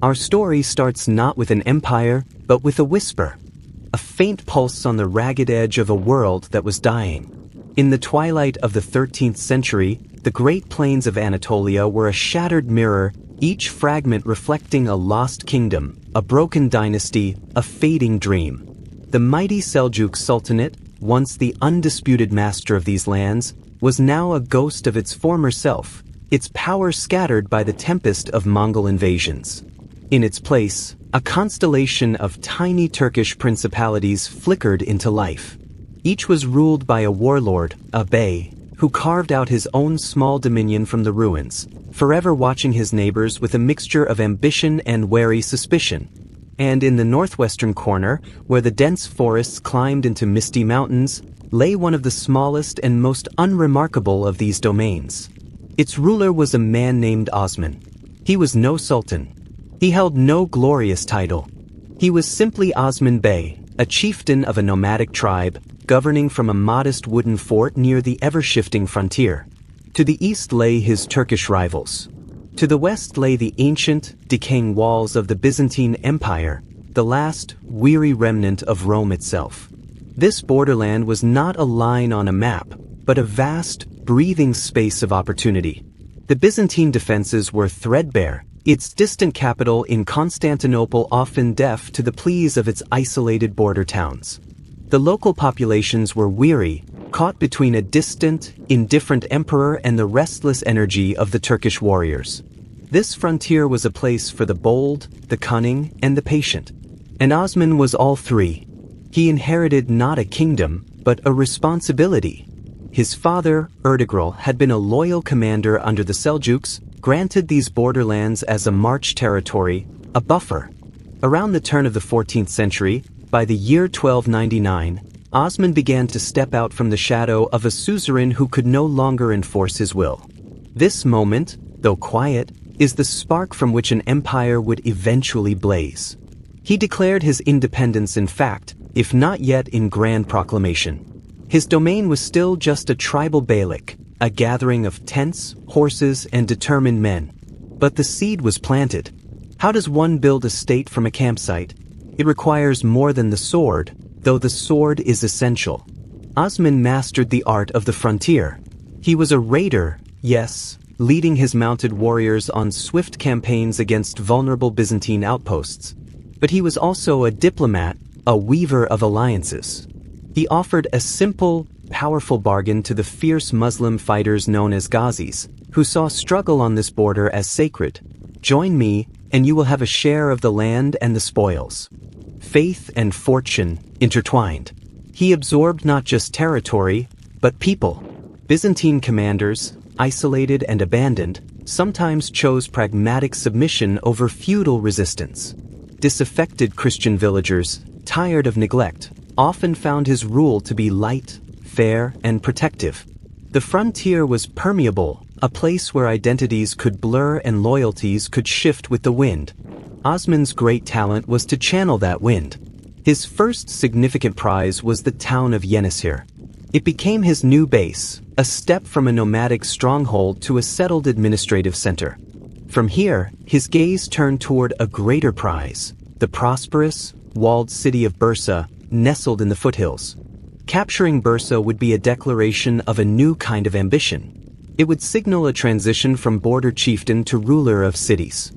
Our story starts not with an empire, but with a whisper. A faint pulse on the ragged edge of a world that was dying. In the twilight of the 13th century, the Great Plains of Anatolia were a shattered mirror, each fragment reflecting a lost kingdom, a broken dynasty, a fading dream. The mighty Seljuk Sultanate, once the undisputed master of these lands, was now a ghost of its former self, its power scattered by the tempest of Mongol invasions. In its place, a constellation of tiny Turkish principalities flickered into life. Each was ruled by a warlord, a bey, who carved out his own small dominion from the ruins, forever watching his neighbors with a mixture of ambition and wary suspicion. And in the northwestern corner, where the dense forests climbed into misty mountains, lay one of the smallest and most unremarkable of these domains. Its ruler was a man named Osman. He was no sultan. He held no glorious title. He was simply Osman Bey, a chieftain of a nomadic tribe, governing from a modest wooden fort near the ever-shifting frontier. To the east lay his Turkish rivals. To the west lay the ancient, decaying walls of the Byzantine Empire, the last, weary remnant of Rome itself. This borderland was not a line on a map, but a vast, breathing space of opportunity. The Byzantine defenses were threadbare, its distant capital in Constantinople often deaf to the pleas of its isolated border towns. The local populations were weary, caught between a distant, indifferent emperor and the restless energy of the Turkish warriors. This frontier was a place for the bold, the cunning, and the patient. And Osman was all three. He inherited not a kingdom, but a responsibility. His father, Ertugrul, had been a loyal commander under the Seljuks, granted these borderlands as a march territory, a buffer. Around the turn of the 14th century, by the year 1299, Osman began to step out from the shadow of a suzerain who could no longer enforce his will. This moment, though quiet, is the spark from which an empire would eventually blaze. He declared his independence in fact, if not yet in grand proclamation. His domain was still just a tribal beylik, a gathering of tents, horses, and determined men. But the seed was planted. How does one build a state from a campsite? It requires more than the sword, though the sword is essential. Osman mastered the art of the frontier. He was a raider, yes, leading his mounted warriors on swift campaigns against vulnerable Byzantine outposts. But he was also a diplomat, a weaver of alliances. He offered a simple, powerful bargain to the fierce Muslim fighters known as Ghazis, who saw struggle on this border as sacred. Join me, and you will have a share of the land and the spoils. Faith and fortune intertwined. He absorbed not just territory, but people. Byzantine commanders, isolated and abandoned, sometimes chose pragmatic submission over feudal resistance. Disaffected Christian villagers, tired of neglect, often found his rule to be light, fair, and protective. The frontier was permeable, a place where identities could blur and loyalties could shift with the wind. Osman's great talent was to channel that wind. His first significant prize was the town of Yenisei. It became his new base, a step from a nomadic stronghold to a settled administrative center. From here, his gaze turned toward a greater prize, the prosperous, walled city of Bursa, nestled in the foothills. Capturing Bursa would be a declaration of a new kind of ambition. It would signal a transition from border chieftain to ruler of cities.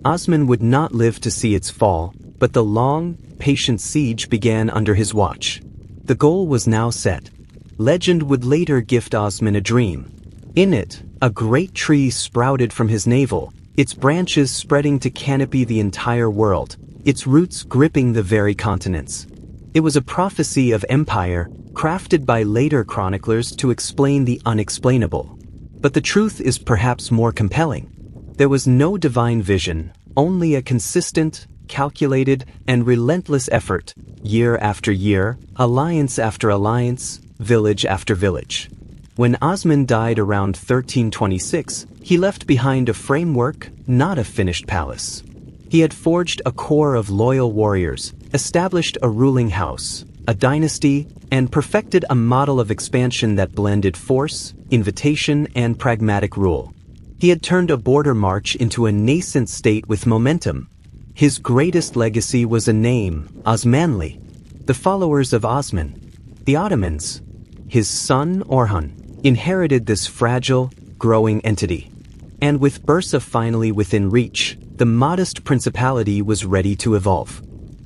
Osman would not live to see its fall, but the long, patient siege began under his watch. The goal was now set. Legend would later gift Osman a dream. In it, a great tree sprouted from his navel, its branches spreading to canopy the entire world, its roots gripping the very continents. It was a prophecy of empire, crafted by later chroniclers to explain the unexplainable. But the truth is perhaps more compelling. There was no divine vision, only a consistent, calculated, and relentless effort, year after year, alliance after alliance, village after village. When Osman died around 1326, he left behind a framework, not a finished palace. He had forged a core of loyal warriors, established a ruling house, a dynasty, and perfected a model of expansion that blended force, invitation, and pragmatic rule. He had turned a border march into a nascent state with momentum. His greatest legacy was a name, Osmanli, the followers of Osman, the Ottomans. His son, Orhan, inherited this fragile, growing entity. And with Bursa finally within reach, the modest principality was ready to evolve.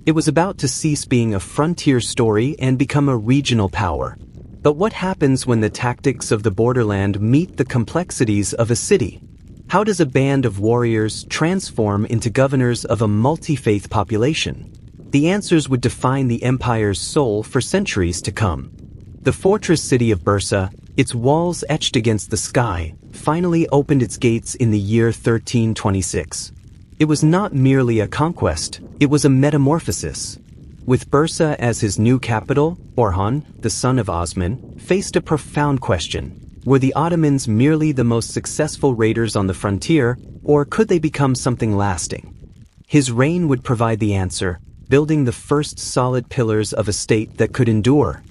It was about to cease being a frontier story and become a regional power. But what happens when the tactics of the borderland meet the complexities of a city? How does a band of warriors transform into governors of a multi-faith population? The answers would define the empire's soul for centuries to come. The fortress city of Bursa, its walls etched against the sky, finally opened its gates in the year 1326. It was not merely a conquest, it was a metamorphosis. With Bursa as his new capital, Orhan, the son of Osman, faced a profound question. Were the Ottomans merely the most successful raiders on the frontier, or could they become something lasting? His reign would provide the answer, building the first solid pillars of a state that could endure.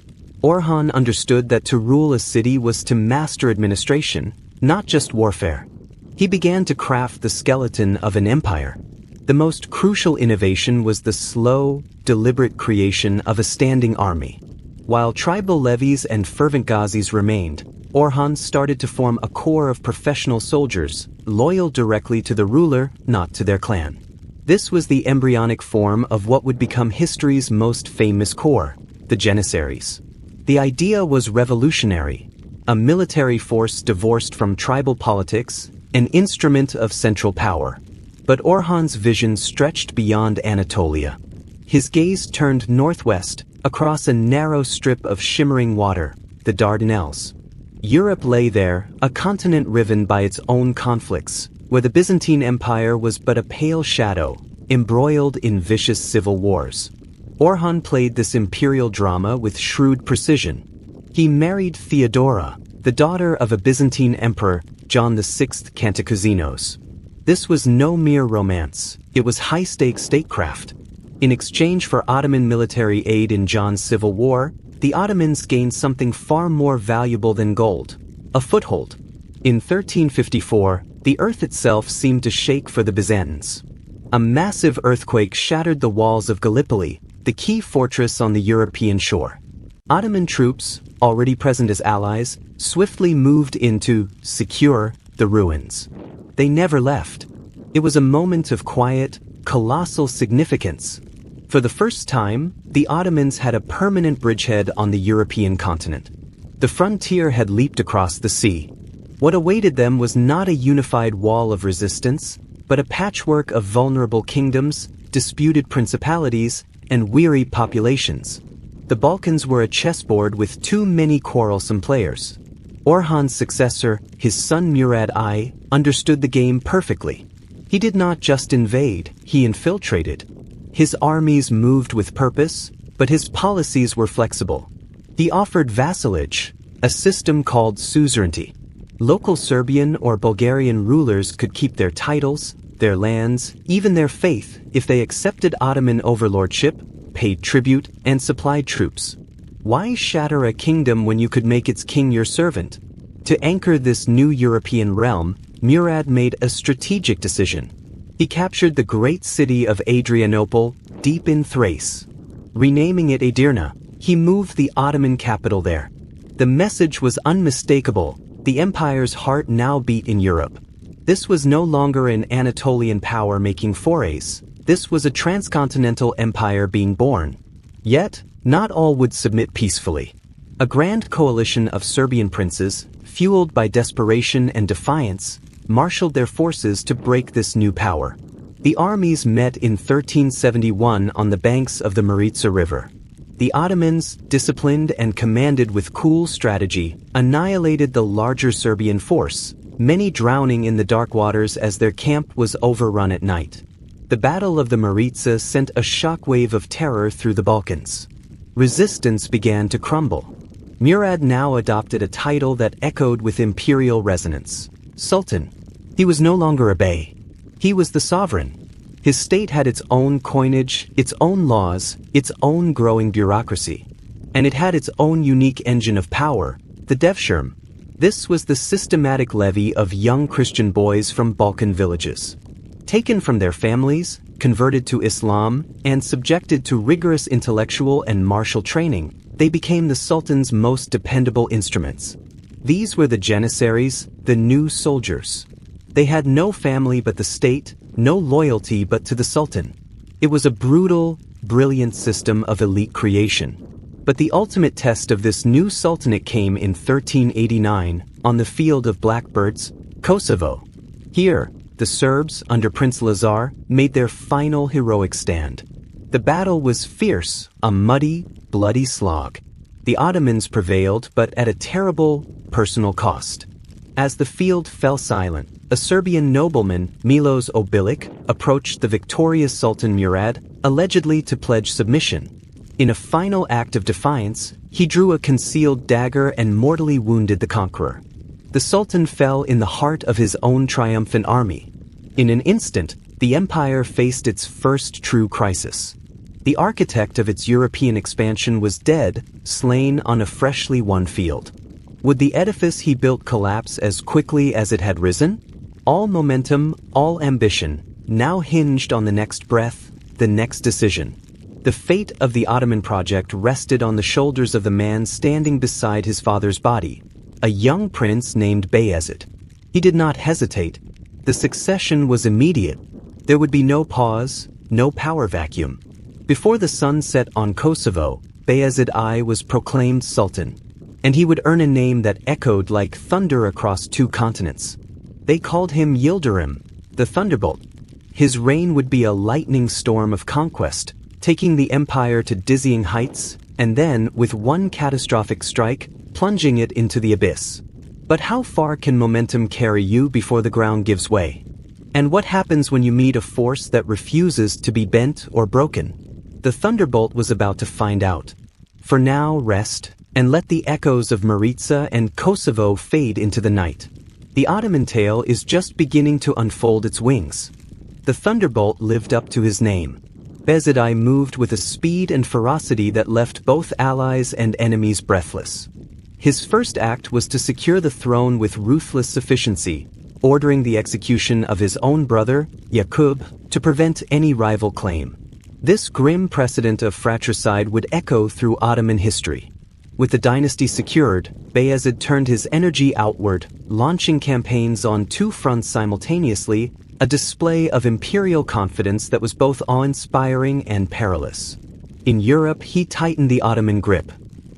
Orhan understood that to rule a city was to master administration, not just warfare. He began to craft the skeleton of an empire. The most crucial innovation was the slow, deliberate creation of a standing army. While tribal levies and fervent Ghazis remained, Orhan started to form a corps of professional soldiers, loyal directly to the ruler, not to their clan. This was the embryonic form of what would become history's most famous corps, the Janissaries. The idea was revolutionary, a military force divorced from tribal politics, an instrument of central power. But Orhan's vision stretched beyond Anatolia. His gaze turned northwest, across a narrow strip of shimmering water, the Dardanelles. Europe lay there, a continent riven by its own conflicts, where the Byzantine Empire was but a pale shadow, embroiled in vicious civil wars. Orhan played this imperial drama with shrewd precision. He married Theodora, the daughter of a Byzantine emperor, John VI Cantacuzene. This was no mere romance, it was high-stakes statecraft. In exchange for Ottoman military aid in John's civil war, the Ottomans gained something far more valuable than gold, a foothold. In 1354, the earth itself seemed to shake for the Byzantines. A massive earthquake shattered the walls of Gallipoli, the key fortress on the European shore. Ottoman troops, already present as allies, swiftly moved in to secure the ruins. They never left. It was a moment of quiet, colossal significance. For the first time, the Ottomans had a permanent bridgehead on the European continent. The frontier had leaped across the sea. What awaited them was not a unified wall of resistance, but a patchwork of vulnerable kingdoms, disputed principalities, and weary populations. The Balkans were a chessboard with too many quarrelsome players. Orhan's successor, his son Murad I, understood the game perfectly. He did not just invade, he infiltrated. His armies moved with purpose, but his policies were flexible. He offered vassalage, a system called suzerainty. Local Serbian or Bulgarian rulers could keep their titles, their lands, even their faith if they accepted Ottoman overlordship, paid tribute, and supplied troops. Why shatter a kingdom when you could make its king your servant? To anchor this new European realm, Murad made a strategic decision. He captured the great city of Adrianople, deep in Thrace. Renaming it Edirne, he moved the Ottoman capital there. The message was unmistakable. The empire's heart now beat in Europe. This was no longer an Anatolian power making forays. This was a transcontinental empire being born. Yet, not all would submit peacefully. A grand coalition of Serbian princes, fueled by desperation and defiance, marshaled their forces to break this new power. The armies met in 1371 on the banks of the Maritsa River. The Ottomans, disciplined and commanded with cool strategy, annihilated the larger Serbian force, many drowning in the dark waters as their camp was overrun at night. The Battle of the Maritsa sent a shockwave of terror through the Balkans. Resistance began to crumble. Murad now adopted a title that echoed with imperial resonance: Sultan. He was no longer a bey. He was the sovereign. His state had its own coinage, its own laws, its own growing bureaucracy. And it had its own unique engine of power, the Devshirme. This was the systematic levy of young Christian boys from Balkan villages. Taken from their families, converted to Islam, and subjected to rigorous intellectual and martial training, they became the Sultan's most dependable instruments. These were the janissaries, the new soldiers. They had no family but the state, no loyalty but to the Sultan. It was a brutal, brilliant system of elite creation. But the ultimate test of this new sultanate came in 1389 on the field of Blackbirds, Kosovo. Here, the Serbs, under Prince Lazar, made their final heroic stand. The battle was fierce, a muddy, bloody slog. The Ottomans prevailed, but at a terrible, personal cost. As the field fell silent, a Serbian nobleman, Milos Obilic, approached the victorious Sultan Murad, allegedly to pledge submission. In a final act of defiance, he drew a concealed dagger and mortally wounded the conqueror. The Sultan fell in the heart of his own triumphant army. In an instant, the empire faced its first true crisis. The architect of its European expansion was dead, slain on a freshly won field. Would the edifice he built collapse as quickly as it had risen? All momentum, all ambition, now hinged on the next breath, the next decision. The fate of the Ottoman project rested on the shoulders of the man standing beside his father's body, a young prince named Bayezid. He did not hesitate. The succession was immediate. There would be no pause, no power vacuum. Before the sun set on Kosovo, Bayezid I was proclaimed Sultan, and he would earn a name that echoed like thunder across 2 continents. They called him Yildirim, the Thunderbolt. His reign would be a lightning storm of conquest, taking the empire to dizzying heights, and then, with one catastrophic strike, plunging it into the abyss. But how far can momentum carry you before the ground gives way? And what happens when you meet a force that refuses to be bent or broken? The Thunderbolt was about to find out. For now, rest, and let the echoes of Maritsa and Kosovo fade into the night. The Ottoman tale is just beginning to unfold its wings. The Thunderbolt lived up to his name. Bayezid I moved with a speed and ferocity that left both allies and enemies breathless. His first act was to secure the throne with ruthless sufficiency, ordering the execution of his own brother, Yaqub, to prevent any rival claim. This grim precedent of fratricide would echo through Ottoman history. With the dynasty secured, Bayezid turned his energy outward, launching campaigns on 2 fronts simultaneously, a display of imperial confidence that was both awe-inspiring and perilous. In Europe, he tightened the Ottoman grip.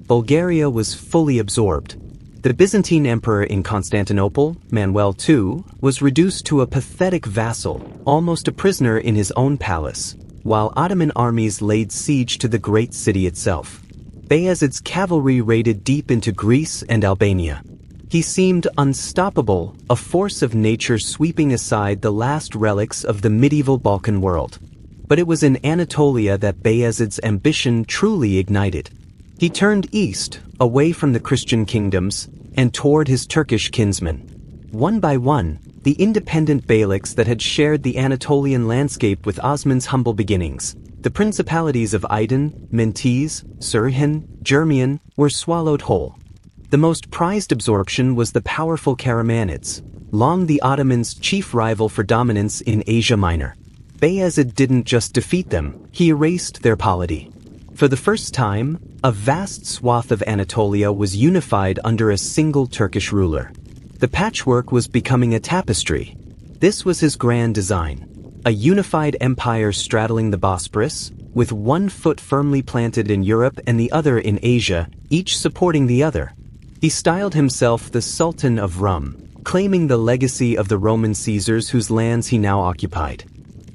Bulgaria was fully absorbed. The Byzantine emperor in Constantinople, Manuel II, was reduced to a pathetic vassal, almost a prisoner in his own palace, while Ottoman armies laid siege to the great city itself. Bayezid's cavalry raided deep into Greece and Albania. He seemed unstoppable, a force of nature sweeping aside the last relics of the medieval Balkan world. But it was in Anatolia that Bayezid's ambition truly ignited. He turned east, away from the Christian kingdoms, and toward his Turkish kinsmen. One by one, the independent beyliks that had shared the Anatolian landscape with Osman's humble beginnings, the principalities of Aydin, Mentees, Serene, Jermian, were swallowed whole. The most prized absorption was the powerful Karamanids, long the Ottomans' chief rival for dominance in Asia Minor. Bayezid didn't just defeat them, he erased their polity. For the first time, a vast swath of Anatolia was unified under a single Turkish ruler. The patchwork was becoming a tapestry. This was his grand design. A unified empire straddling the Bosporus, with one foot firmly planted in Europe and the other in Asia, each supporting the other. He styled himself the Sultan of Rum, claiming the legacy of the Roman Caesars whose lands he now occupied.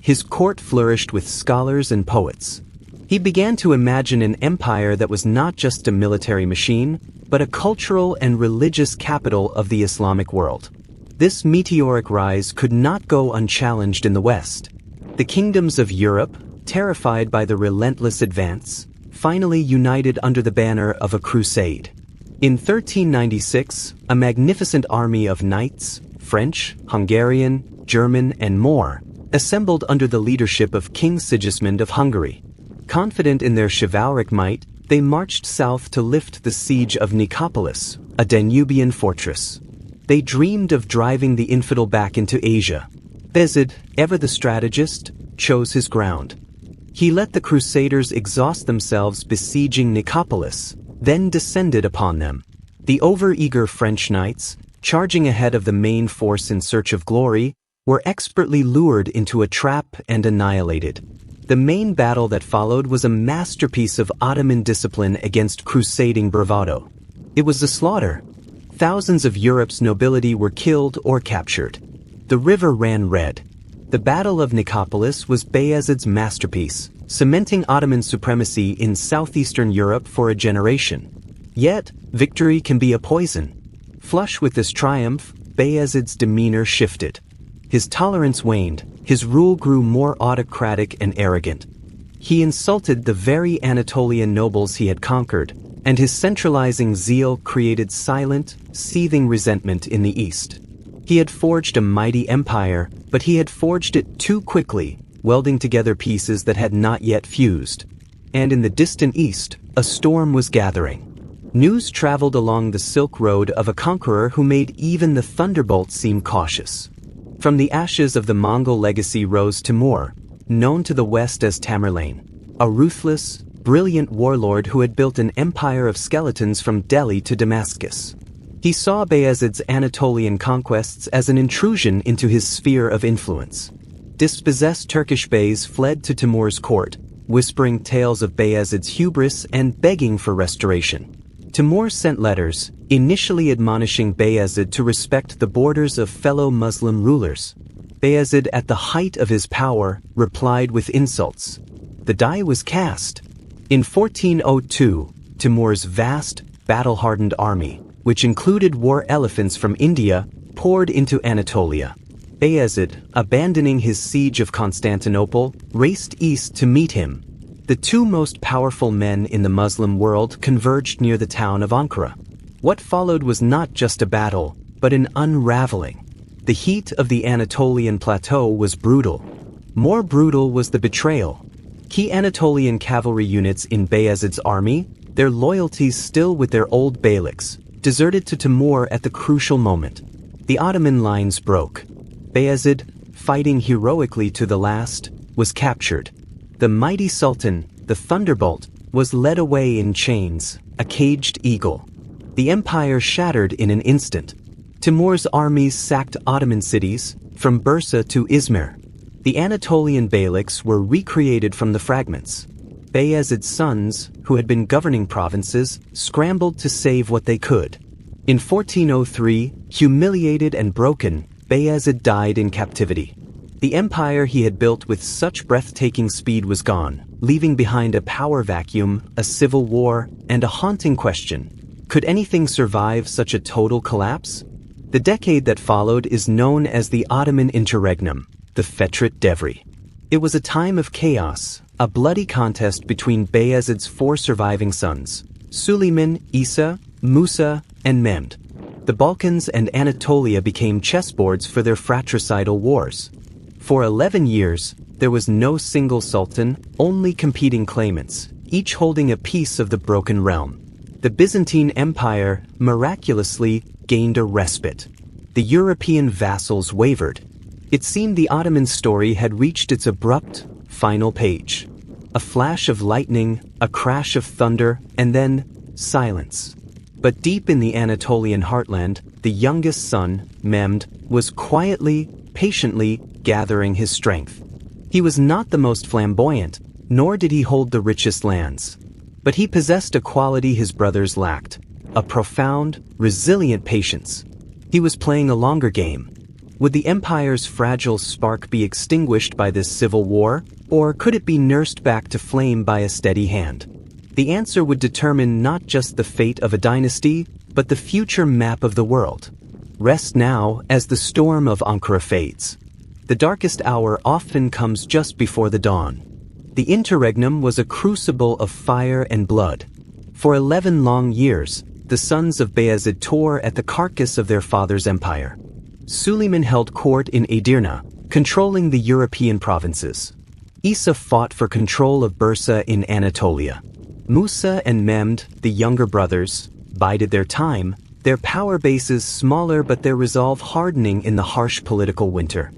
His court flourished with scholars and poets. He began to imagine an empire that was not just a military machine, but a cultural and religious capital of the Islamic world. This meteoric rise could not go unchallenged in the West. The kingdoms of Europe, terrified by the relentless advance, finally united under the banner of a crusade. In 1396, a magnificent army of knights, French, Hungarian, German, and more, assembled under the leadership of King Sigismund of Hungary. Confident in their chivalric might, they marched south to lift the siege of Nicopolis, a Danubian fortress. They dreamed of driving the infidel back into Asia. Bayezid, ever the strategist, chose his ground. He let the Crusaders exhaust themselves besieging Nicopolis, then descended upon them. The overeager French knights, charging ahead of the main force in search of glory, were expertly lured into a trap and annihilated. The main battle that followed was a masterpiece of Ottoman discipline against crusading bravado. It was a slaughter. Thousands of Europe's nobility were killed or captured. The river ran red. The Battle of Nicopolis was Bayezid's masterpiece, cementing Ottoman supremacy in southeastern Europe for a generation. Yet, victory can be a poison. Flush with this triumph, Bayezid's demeanor shifted. His tolerance waned, his rule grew more autocratic and arrogant. He insulted the very Anatolian nobles he had conquered, and his centralizing zeal created silent, seething resentment in the east. He had forged a mighty empire, but he had forged it too quickly, welding together pieces that had not yet fused. And in the distant east, a storm was gathering. News traveled along the Silk Road of a conqueror who made even the thunderbolt seem cautious. From the ashes of the Mongol legacy rose Timur, known to the west as Tamerlane, a ruthless, brilliant warlord who had built an empire of skeletons from Delhi to Damascus. He saw Bayezid's Anatolian conquests as an intrusion into his sphere of influence. Dispossessed Turkish beys fled to Timur's court, whispering tales of Bayezid's hubris and begging for restoration. Timur sent letters, initially admonishing Bayezid to respect the borders of fellow Muslim rulers. Bayezid, at the height of his power, replied with insults. The die was cast. In 1402, Timur's vast, battle-hardened army, which included war elephants from India, poured into Anatolia. Bayezid, abandoning his siege of Constantinople, raced east to meet him. The two most powerful men in the Muslim world converged near the town of Ankara. What followed was not just a battle, but an unraveling. The heat of the Anatolian plateau was brutal. More brutal was the betrayal. Key Anatolian cavalry units in Bayezid's army, their loyalties still with their old beyliks, deserted to Timur at the crucial moment. The Ottoman lines broke. Bayezid, fighting heroically to the last, was captured. The mighty Sultan, the Thunderbolt, was led away in chains, a caged eagle. The empire shattered in an instant. Timur's armies sacked Ottoman cities, from Bursa to Izmir. The Anatolian beyliks were recreated from the fragments. Bayezid's sons, who had been governing provinces, scrambled to save what they could. In 1403, humiliated and broken, Bayezid died in captivity. The empire he had built with such breathtaking speed was gone, leaving behind a power vacuum, a civil war, and a haunting question. Could anything survive such a total collapse? The decade that followed is known as the Ottoman Interregnum, the Fetret Devri. It was a time of chaos, a bloody contest between Bayezid's four surviving sons, Suleiman, Isa, Musa, and Mehmed. The Balkans and Anatolia became chessboards for their fratricidal wars. For 11 years, there was no single sultan, only competing claimants, each holding a piece of the broken realm. The Byzantine Empire, miraculously, gained a respite. The European vassals wavered. It seemed the Ottoman story had reached its abrupt, final page. A flash of lightning, a crash of thunder, and then silence. But deep in the Anatolian heartland, the youngest son, Mehmed, was quietly, patiently gathering his strength. He was not the most flamboyant, nor did he hold the richest lands. But he possessed a quality his brothers lacked, a profound, resilient patience. He was playing a longer game. Would the empire's fragile spark be extinguished by this civil war, or could it be nursed back to flame by a steady hand? The answer would determine not just the fate of a dynasty, but the future map of the world. Rest now as the storm of Ankara fades. The darkest hour often comes just before the dawn. The interregnum was a crucible of fire and blood. For 11 long years, the sons of Bayezid tore at the carcass of their father's empire. Suleiman held court in Edirne, controlling the European provinces. Isa fought for control of Bursa in Anatolia. Musa and Mehmed, the younger brothers, bided their time, their power bases smaller but their resolve hardening in the harsh political winter.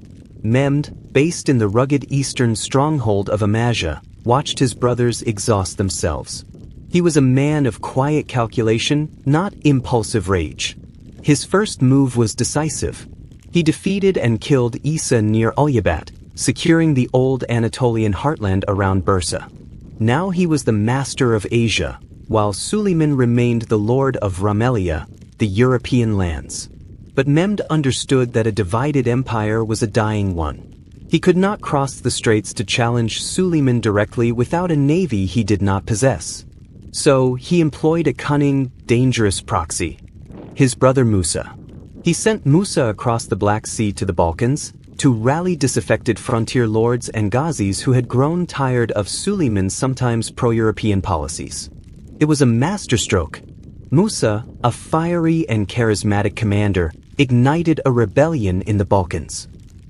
Mehmed, based in the rugged eastern stronghold of Amasia, watched his brothers exhaust themselves. He was a man of quiet calculation, not impulsive rage. His first move was decisive. He defeated and killed Isa near Ulyabat, securing the old Anatolian heartland around Bursa. Now he was the master of Asia, while Suleiman remained the lord of Rumelia, the European lands. But Mehmed understood that a divided empire was a dying one. He could not cross the straits to challenge Suleiman directly without a navy he did not possess. So he employed a cunning, dangerous proxy: his brother Musa. He sent Musa across the Black Sea to the Balkans to rally disaffected frontier lords and Ghazis who had grown tired of Suleiman's sometimes pro-European policies. It was a masterstroke. Musa, a fiery and charismatic commander, ignited a rebellion in the Balkans.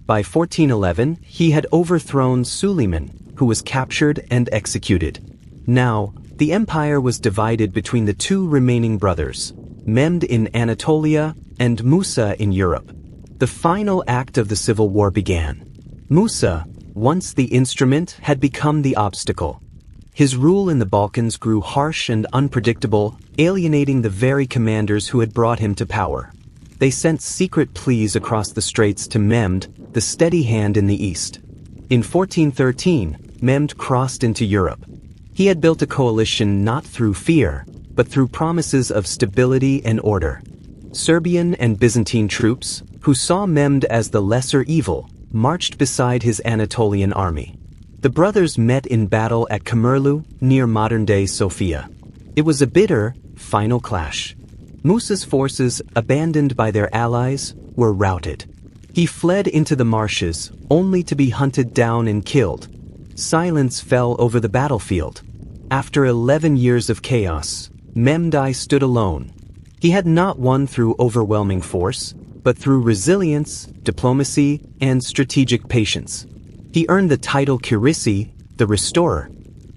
By 1411, he had overthrown Suleiman, who was captured and executed. Now, the empire was divided between the two remaining brothers, Mehmed in Anatolia and Musa in Europe. The final act of the civil war began. Musa, once the instrument, had become the obstacle. His rule in the Balkans grew harsh and unpredictable, alienating the very commanders who had brought him to power. They sent secret pleas across the straits to Mehmed, the steady hand in the east. In 1413, Mehmed crossed into Europe. He had built a coalition not through fear, but through promises of stability and order. Serbian and Byzantine troops, who saw Mehmed as the lesser evil, marched beside his Anatolian army. The brothers met in battle at Kamerlu, near modern-day Sofia. It was a bitter, final clash. Musa's forces, abandoned by their allies, were routed. He fled into the marshes, only to be hunted down and killed. Silence fell over the battlefield. After 11 years of chaos, Mehmed stood alone. He had not won through overwhelming force, but through resilience, diplomacy, and strategic patience. He earned the title Kirisi, the Restorer.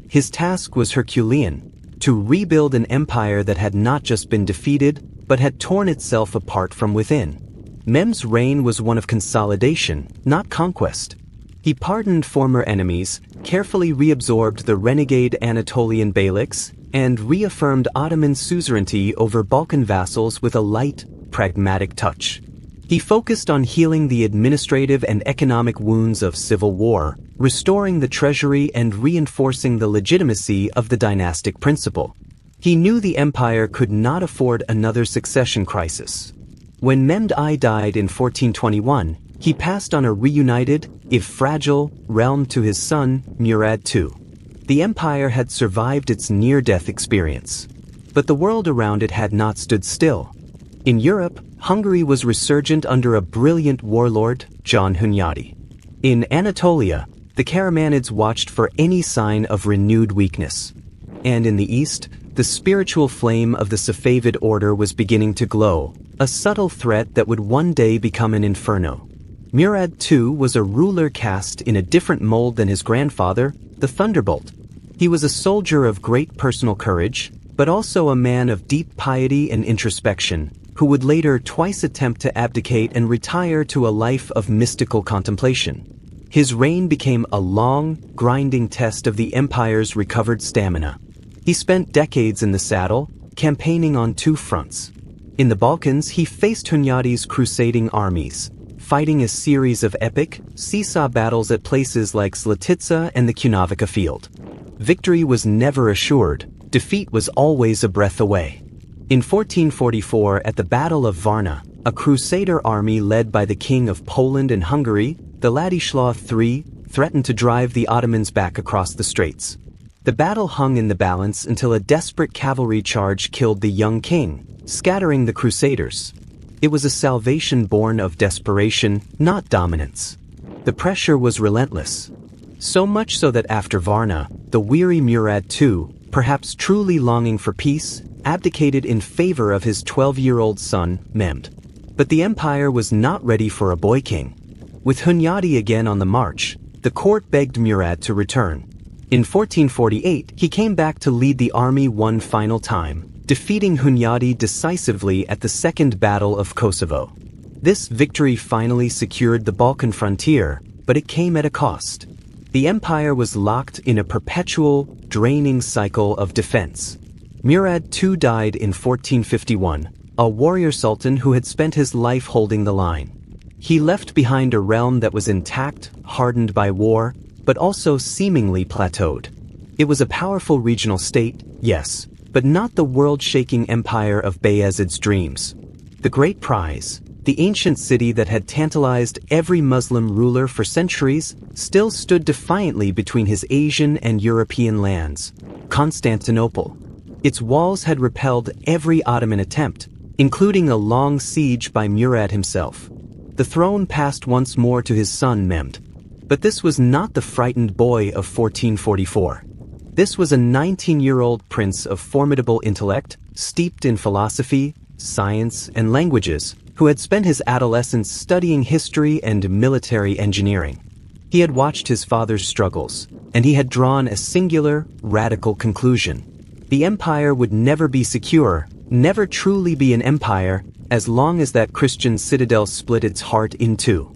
His task was Herculean, to rebuild an empire that had not just been defeated, but had torn itself apart from within. Mehmed's reign was one of consolidation, not conquest. He pardoned former enemies, carefully reabsorbed the renegade Anatolian beyliks, and reaffirmed Ottoman suzerainty over Balkan vassals with a light, pragmatic touch. He focused on healing the administrative and economic wounds of civil war, restoring the treasury and reinforcing the legitimacy of the dynastic principle. He knew the empire could not afford another succession crisis. When Mehmed I died in 1421, he passed on a reunited, if fragile, realm to his son, Murad II. The empire had survived its near-death experience. But the world around it had not stood still. In Europe, Hungary was resurgent under a brilliant warlord, John Hunyadi. In Anatolia, the Karamanids watched for any sign of renewed weakness. And in the east, the spiritual flame of the Safavid order was beginning to glow, a subtle threat that would one day become an inferno. Murad II was a ruler cast in a different mold than his grandfather, the Thunderbolt. He was a soldier of great personal courage, but also a man of deep piety and introspection, who would later twice attempt to abdicate and retire to a life of mystical contemplation. His reign became a long, grinding test of the empire's recovered stamina. He spent decades in the saddle, campaigning on two fronts. In the Balkans, he faced Hunyadi's crusading armies, fighting a series of epic, seesaw battles at places like Zlatitsa and the Kunavica field. Victory was never assured, defeat was always a breath away. In 1444, at the Battle of Varna, a crusader army led by the King of Poland and Hungary, the Ladislaw III, threatened to drive the Ottomans back across the straits. The battle hung in the balance until a desperate cavalry charge killed the young king, scattering the crusaders. It was a salvation born of desperation, not dominance. The pressure was relentless. So much so that after Varna, the weary Murad II, perhaps truly longing for peace, abdicated in favor of his 12-year-old son, Mehmed. But the empire was not ready for a boy king. With Hunyadi again on the march, the court begged Murad to return. In 1448, he came back to lead the army one final time, defeating Hunyadi decisively at the Second Battle of Kosovo. This victory finally secured the Balkan frontier, but it came at a cost. The empire was locked in a perpetual, draining cycle of defense. Murad II died in 1451, a warrior sultan who had spent his life holding the line. He left behind a realm that was intact, hardened by war, but also seemingly plateaued. It was a powerful regional state, yes, but not the world-shaking empire of Bayezid's dreams. The great prize, the ancient city that had tantalized every Muslim ruler for centuries, still stood defiantly between his Asian and European lands. Constantinople. Its walls had repelled every Ottoman attempt, including a long siege by Murad himself. The throne passed once more to his son Mehmed. But this was not the frightened boy of 1444. This was a 19-year-old prince of formidable intellect, steeped in philosophy, science, and languages, who had spent his adolescence studying history and military engineering. He had watched his father's struggles, and he had drawn a singular, radical conclusion. The empire would never be secure, never truly be an empire, as long as that Christian citadel split its heart in two.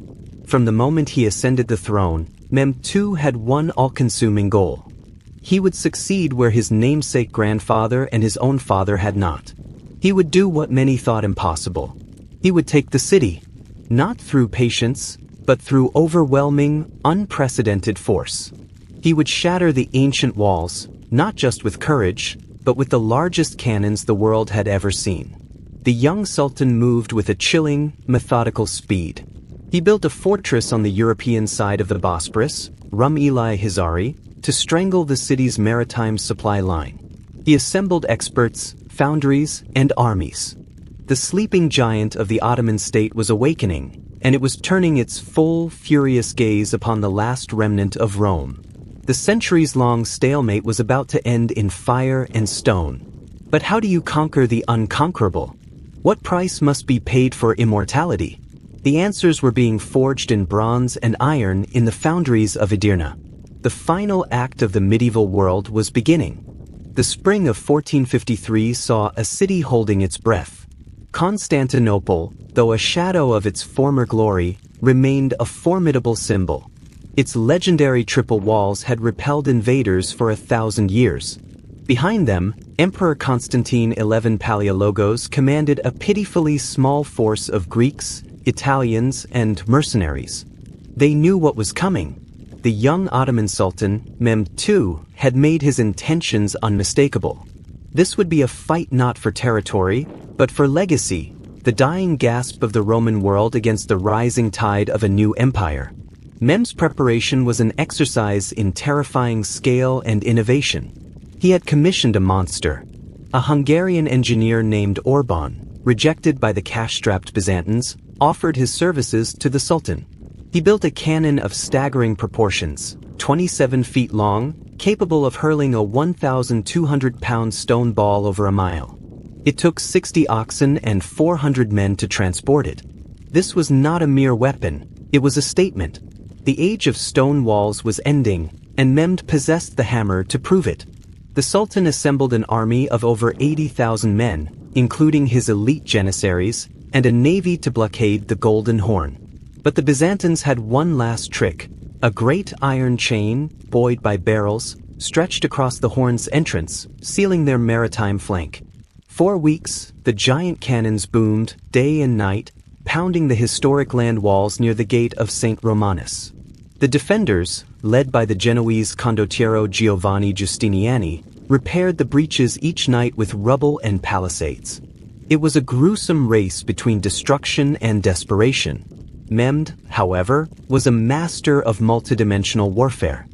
From the moment he ascended the throne, Mehmed II had one all-consuming goal. He would succeed where his namesake grandfather and his own father had not. He would do what many thought impossible. He would take the city, not through patience, but through overwhelming, unprecedented force. He would shatter the ancient walls, not just with courage, but with the largest cannons the world had ever seen. The young sultan moved with a chilling, methodical speed. He built a fortress on the European side of the Bosporus, Rum-Eli Hizari, to strangle the city's maritime supply line. He assembled experts, foundries, and armies. The sleeping giant of the Ottoman state was awakening, and it was turning its full, furious gaze upon the last remnant of Rome. The centuries-long stalemate was about to end in fire and stone. But how do you conquer the unconquerable? What price must be paid for immortality? The answers were being forged in bronze and iron in the foundries of Edirne. The final act of the medieval world was beginning. The spring of 1453 saw a city holding its breath. Constantinople, though a shadow of its former glory, remained a formidable symbol. Its legendary triple walls had repelled invaders for 1,000 years. Behind them, Emperor Constantine XI Palaiologos commanded a pitifully small force of Greeks, Italians, and mercenaries. They knew what was coming. The young Ottoman Sultan, Mehmed II, had made his intentions unmistakable. This would be a fight not for territory, but for legacy, the dying gasp of the Roman world against the rising tide of a new empire. Mehmed's preparation was an exercise in terrifying scale and innovation. He had commissioned a monster. A Hungarian engineer named Orban, rejected by the cash-strapped Byzantines, offered his services to the Sultan. He built a cannon of staggering proportions, 27 feet long, capable of hurling a 1,200-pound stone ball over a mile. It took 60 oxen and 400 men to transport it. This was not a mere weapon, it was a statement. The age of stone walls was ending, and Mehmed possessed the hammer to prove it. The Sultan assembled an army of over 80,000 men, including his elite janissaries, and a navy to blockade the Golden Horn. But the Byzantines had one last trick. A great iron chain, buoyed by barrels, stretched across the horn's entrance, sealing their maritime flank. For weeks, the giant cannons boomed, day and night, pounding the historic land walls near the gate of St. Romanus. The defenders, led by the Genoese condottiero Giovanni Giustiniani, repaired the breaches each night with rubble and palisades. It was a gruesome race between destruction and desperation. Mehmed, however, was a master of multidimensional warfare.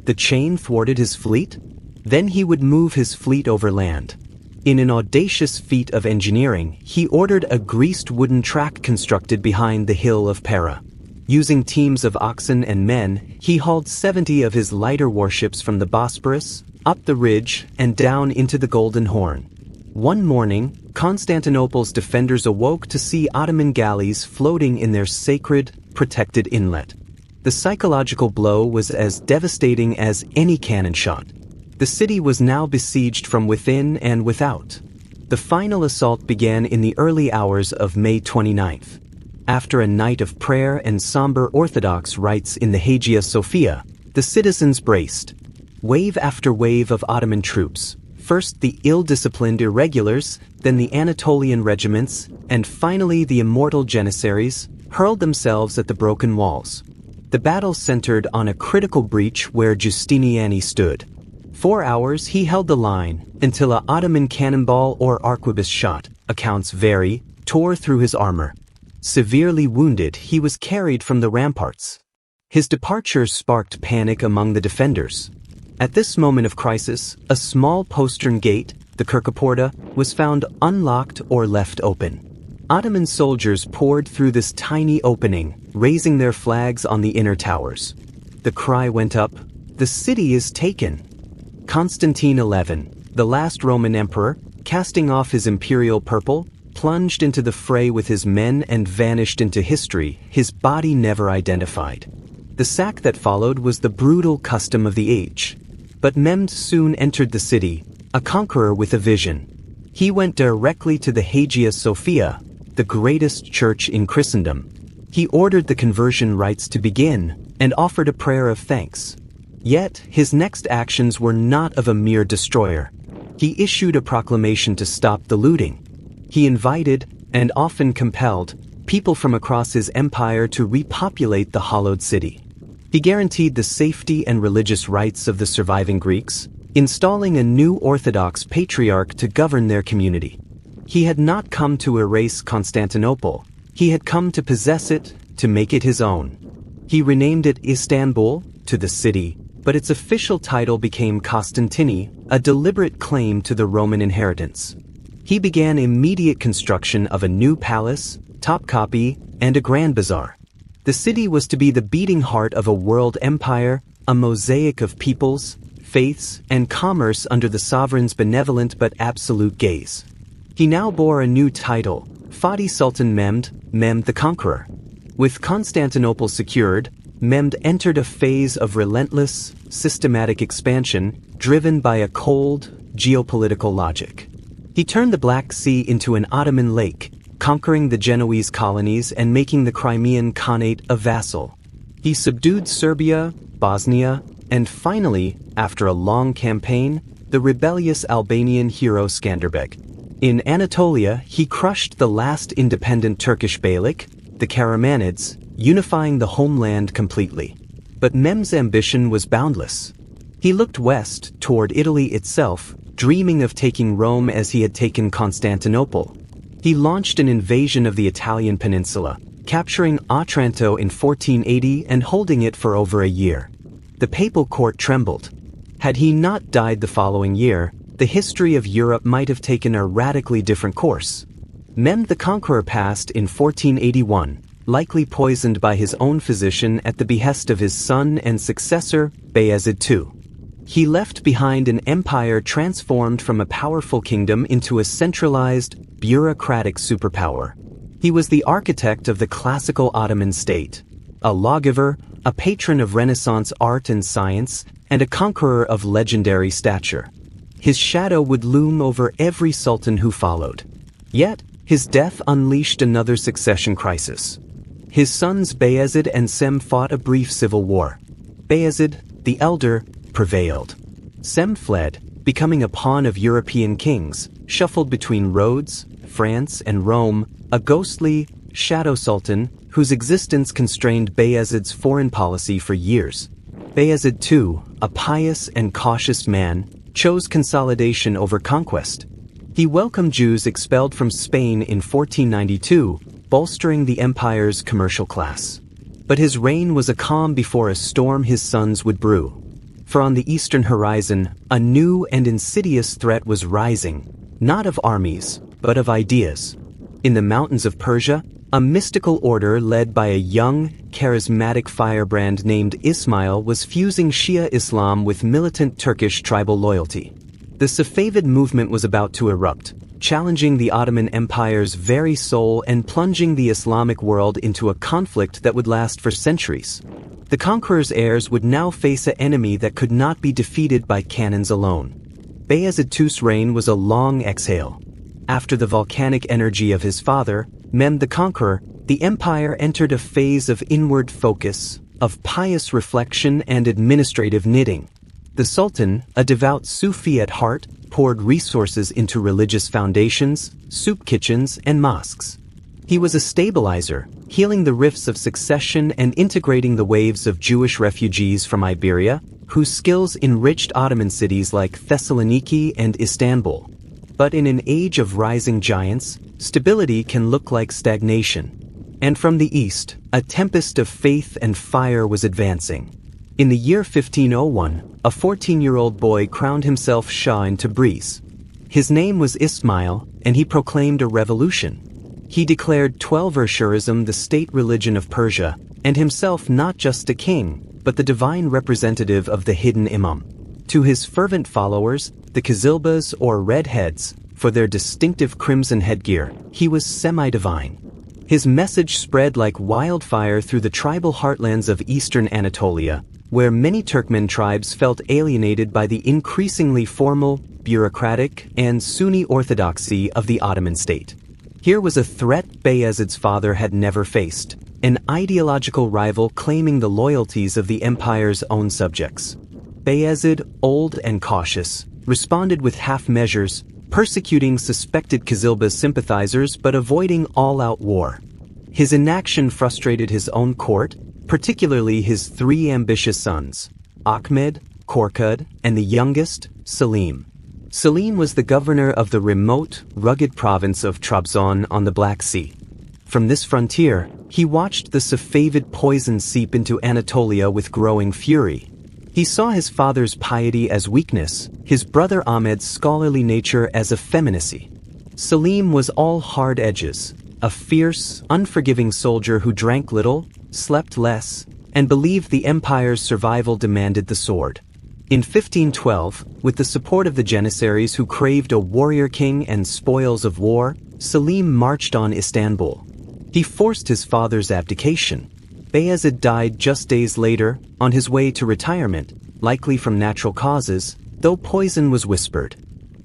The chain thwarted his fleet? Then he would move his fleet over land. In an audacious feat of engineering, he ordered a greased wooden track constructed behind the hill of Pera. Using teams of oxen and men, he hauled 70 of his lighter warships from the Bosporus, up the ridge, and down into the Golden Horn. One morning, Constantinople's defenders awoke to see Ottoman galleys floating in their sacred, protected inlet. The psychological blow was as devastating as any cannon shot. The city was now besieged from within and without. The final assault began in the early hours of May 29th. After a night of prayer and somber Orthodox rites in the Hagia Sophia, the citizens braced. Wave after wave of Ottoman troops, first the ill-disciplined irregulars, then the Anatolian regiments, and finally the immortal janissaries, hurled themselves at the broken walls. The battle centered on a critical breach where Giustiniani stood. 4 hours he held the line, until a Ottoman cannonball or arquebus shot, accounts vary, tore through his armor. Severely wounded, he was carried from the ramparts. His departure sparked panic among the defenders. At this moment of crisis, a small postern gate, the Kirkeporta, was found unlocked or left open. Ottoman soldiers poured through this tiny opening, raising their flags on the inner towers. The cry went up, "The city is taken!" Constantine XI, the last Roman emperor, casting off his imperial purple, plunged into the fray with his men and vanished into history, his body never identified. The sack that followed was the brutal custom of the age. But Mehmed soon entered the city, a conqueror with a vision. He went directly to the Hagia Sophia, the greatest church in Christendom. He ordered the conversion rites to begin and offered a prayer of thanks. Yet, his next actions were not of a mere destroyer. He issued a proclamation to stop the looting. He invited, and often compelled, people from across his empire to repopulate the hallowed city. He guaranteed the safety and religious rights of the surviving Greeks, installing a new Orthodox patriarch to govern their community. He had not come to erase Constantinople. He had come to possess it, to make it his own. He renamed it Istanbul, to the city, but its official title became Constantini, a deliberate claim to the Roman inheritance. He began immediate construction of a new palace, Topkapi, and a grand bazaar. The city was to be the beating heart of a world empire, a mosaic of peoples, faiths, and commerce under the sovereign's benevolent but absolute gaze. He now bore a new title, Fatih Sultan Mehmed the Conqueror. With Constantinople secured, Mehmed entered a phase of relentless, systematic expansion, driven by a cold, geopolitical logic. He turned the Black Sea into an Ottoman lake, conquering the Genoese colonies and making the Crimean Khanate a vassal. He subdued Serbia, Bosnia, and finally, after a long campaign, the rebellious Albanian hero Skanderbeg. In Anatolia, he crushed the last independent Turkish beylik, the Karamanids, unifying the homeland completely. But Mehmed's ambition was boundless. He looked west, toward Italy itself, dreaming of taking Rome as he had taken Constantinople. He launched an invasion of the Italian peninsula, capturing Otranto in 1480 and holding it for over a year. The papal court trembled. Had he not died the following year, the history of Europe might have taken a radically different course. Mehmed the Conqueror passed in 1481, likely poisoned by his own physician at the behest of his son and successor, Bayezid II. He left behind an empire transformed from a powerful kingdom into a centralized, bureaucratic superpower. He was the architect of the classical Ottoman state, a lawgiver, a patron of Renaissance art and science, and a conqueror of legendary stature. His shadow would loom over every sultan who followed. Yet, his death unleashed another succession crisis. His sons Bayezid and Sem fought a brief civil war. Bayezid, the elder, prevailed. Sem fled, becoming a pawn of European kings, shuffled between Rhodes, France, and Rome, a ghostly, shadow sultan whose existence constrained Bayezid's foreign policy for years. Bayezid II, a pious and cautious man, chose consolidation over conquest. He welcomed Jews expelled from Spain in 1492, bolstering the empire's commercial class. But his reign was a calm before a storm his sons would brew. For on the eastern horizon, a new and insidious threat was rising, not of armies, but of ideas. In the mountains of Persia, a mystical order led by a young, charismatic firebrand named Ismail was fusing Shia Islam with militant Turkish tribal loyalty. The Safavid movement was about to erupt, challenging the Ottoman Empire's very soul and plunging the Islamic world into a conflict that would last for centuries. The conqueror's heirs would now face an enemy that could not be defeated by cannons alone. Bayezid II's reign was a long exhale. After the volcanic energy of his father, Mehmed the Conqueror, The empire entered a phase of inward focus, of pious reflection and administrative knitting. The Sultan, a devout Sufi at heart, poured resources into religious foundations, soup kitchens, and mosques. He was a stabilizer, healing the rifts of succession and integrating the waves of Jewish refugees from Iberia, whose skills enriched Ottoman cities like Thessaloniki and Istanbul. But in an age of rising giants, stability can look like stagnation. And from the east, a tempest of faith and fire was advancing. In the year 1501, a 14-year-old boy crowned himself Shah in Tabriz. His name was Ismail, and he proclaimed a revolution. He declared Twelvershurism the state religion of Persia, and himself not just a king, but the divine representative of the hidden imam. To his fervent followers, the Kazilbas or redheads, for their distinctive crimson headgear, he was semi-divine. His message spread like wildfire through the tribal heartlands of eastern Anatolia, where many Turkmen tribes felt alienated by the increasingly formal, bureaucratic, and Sunni orthodoxy of the Ottoman state. Here was a threat Bayezid's father had never faced, an ideological rival claiming the loyalties of the empire's own subjects. Bayezid, old and cautious, responded with half measures, persecuting suspected Kazilba's sympathizers but avoiding all-out war. His inaction frustrated his own court, particularly his three ambitious sons, Ahmed, Korkut, and the youngest, Selim. Selim was the governor of the remote, rugged province of Trabzon on the Black Sea. From this frontier, he watched the Safavid poison seep into Anatolia with growing fury. He saw his father's piety as weakness, his brother Ahmed's scholarly nature as effeminacy. Selim was all hard edges, a fierce, unforgiving soldier who drank little, slept less, and believed the empire's survival demanded the sword. In 1512, with the support of the Janissaries who craved a warrior king and spoils of war, Selim marched on Istanbul. He forced his father's abdication. Bayezid died just days later, on his way to retirement, likely from natural causes, though poison was whispered.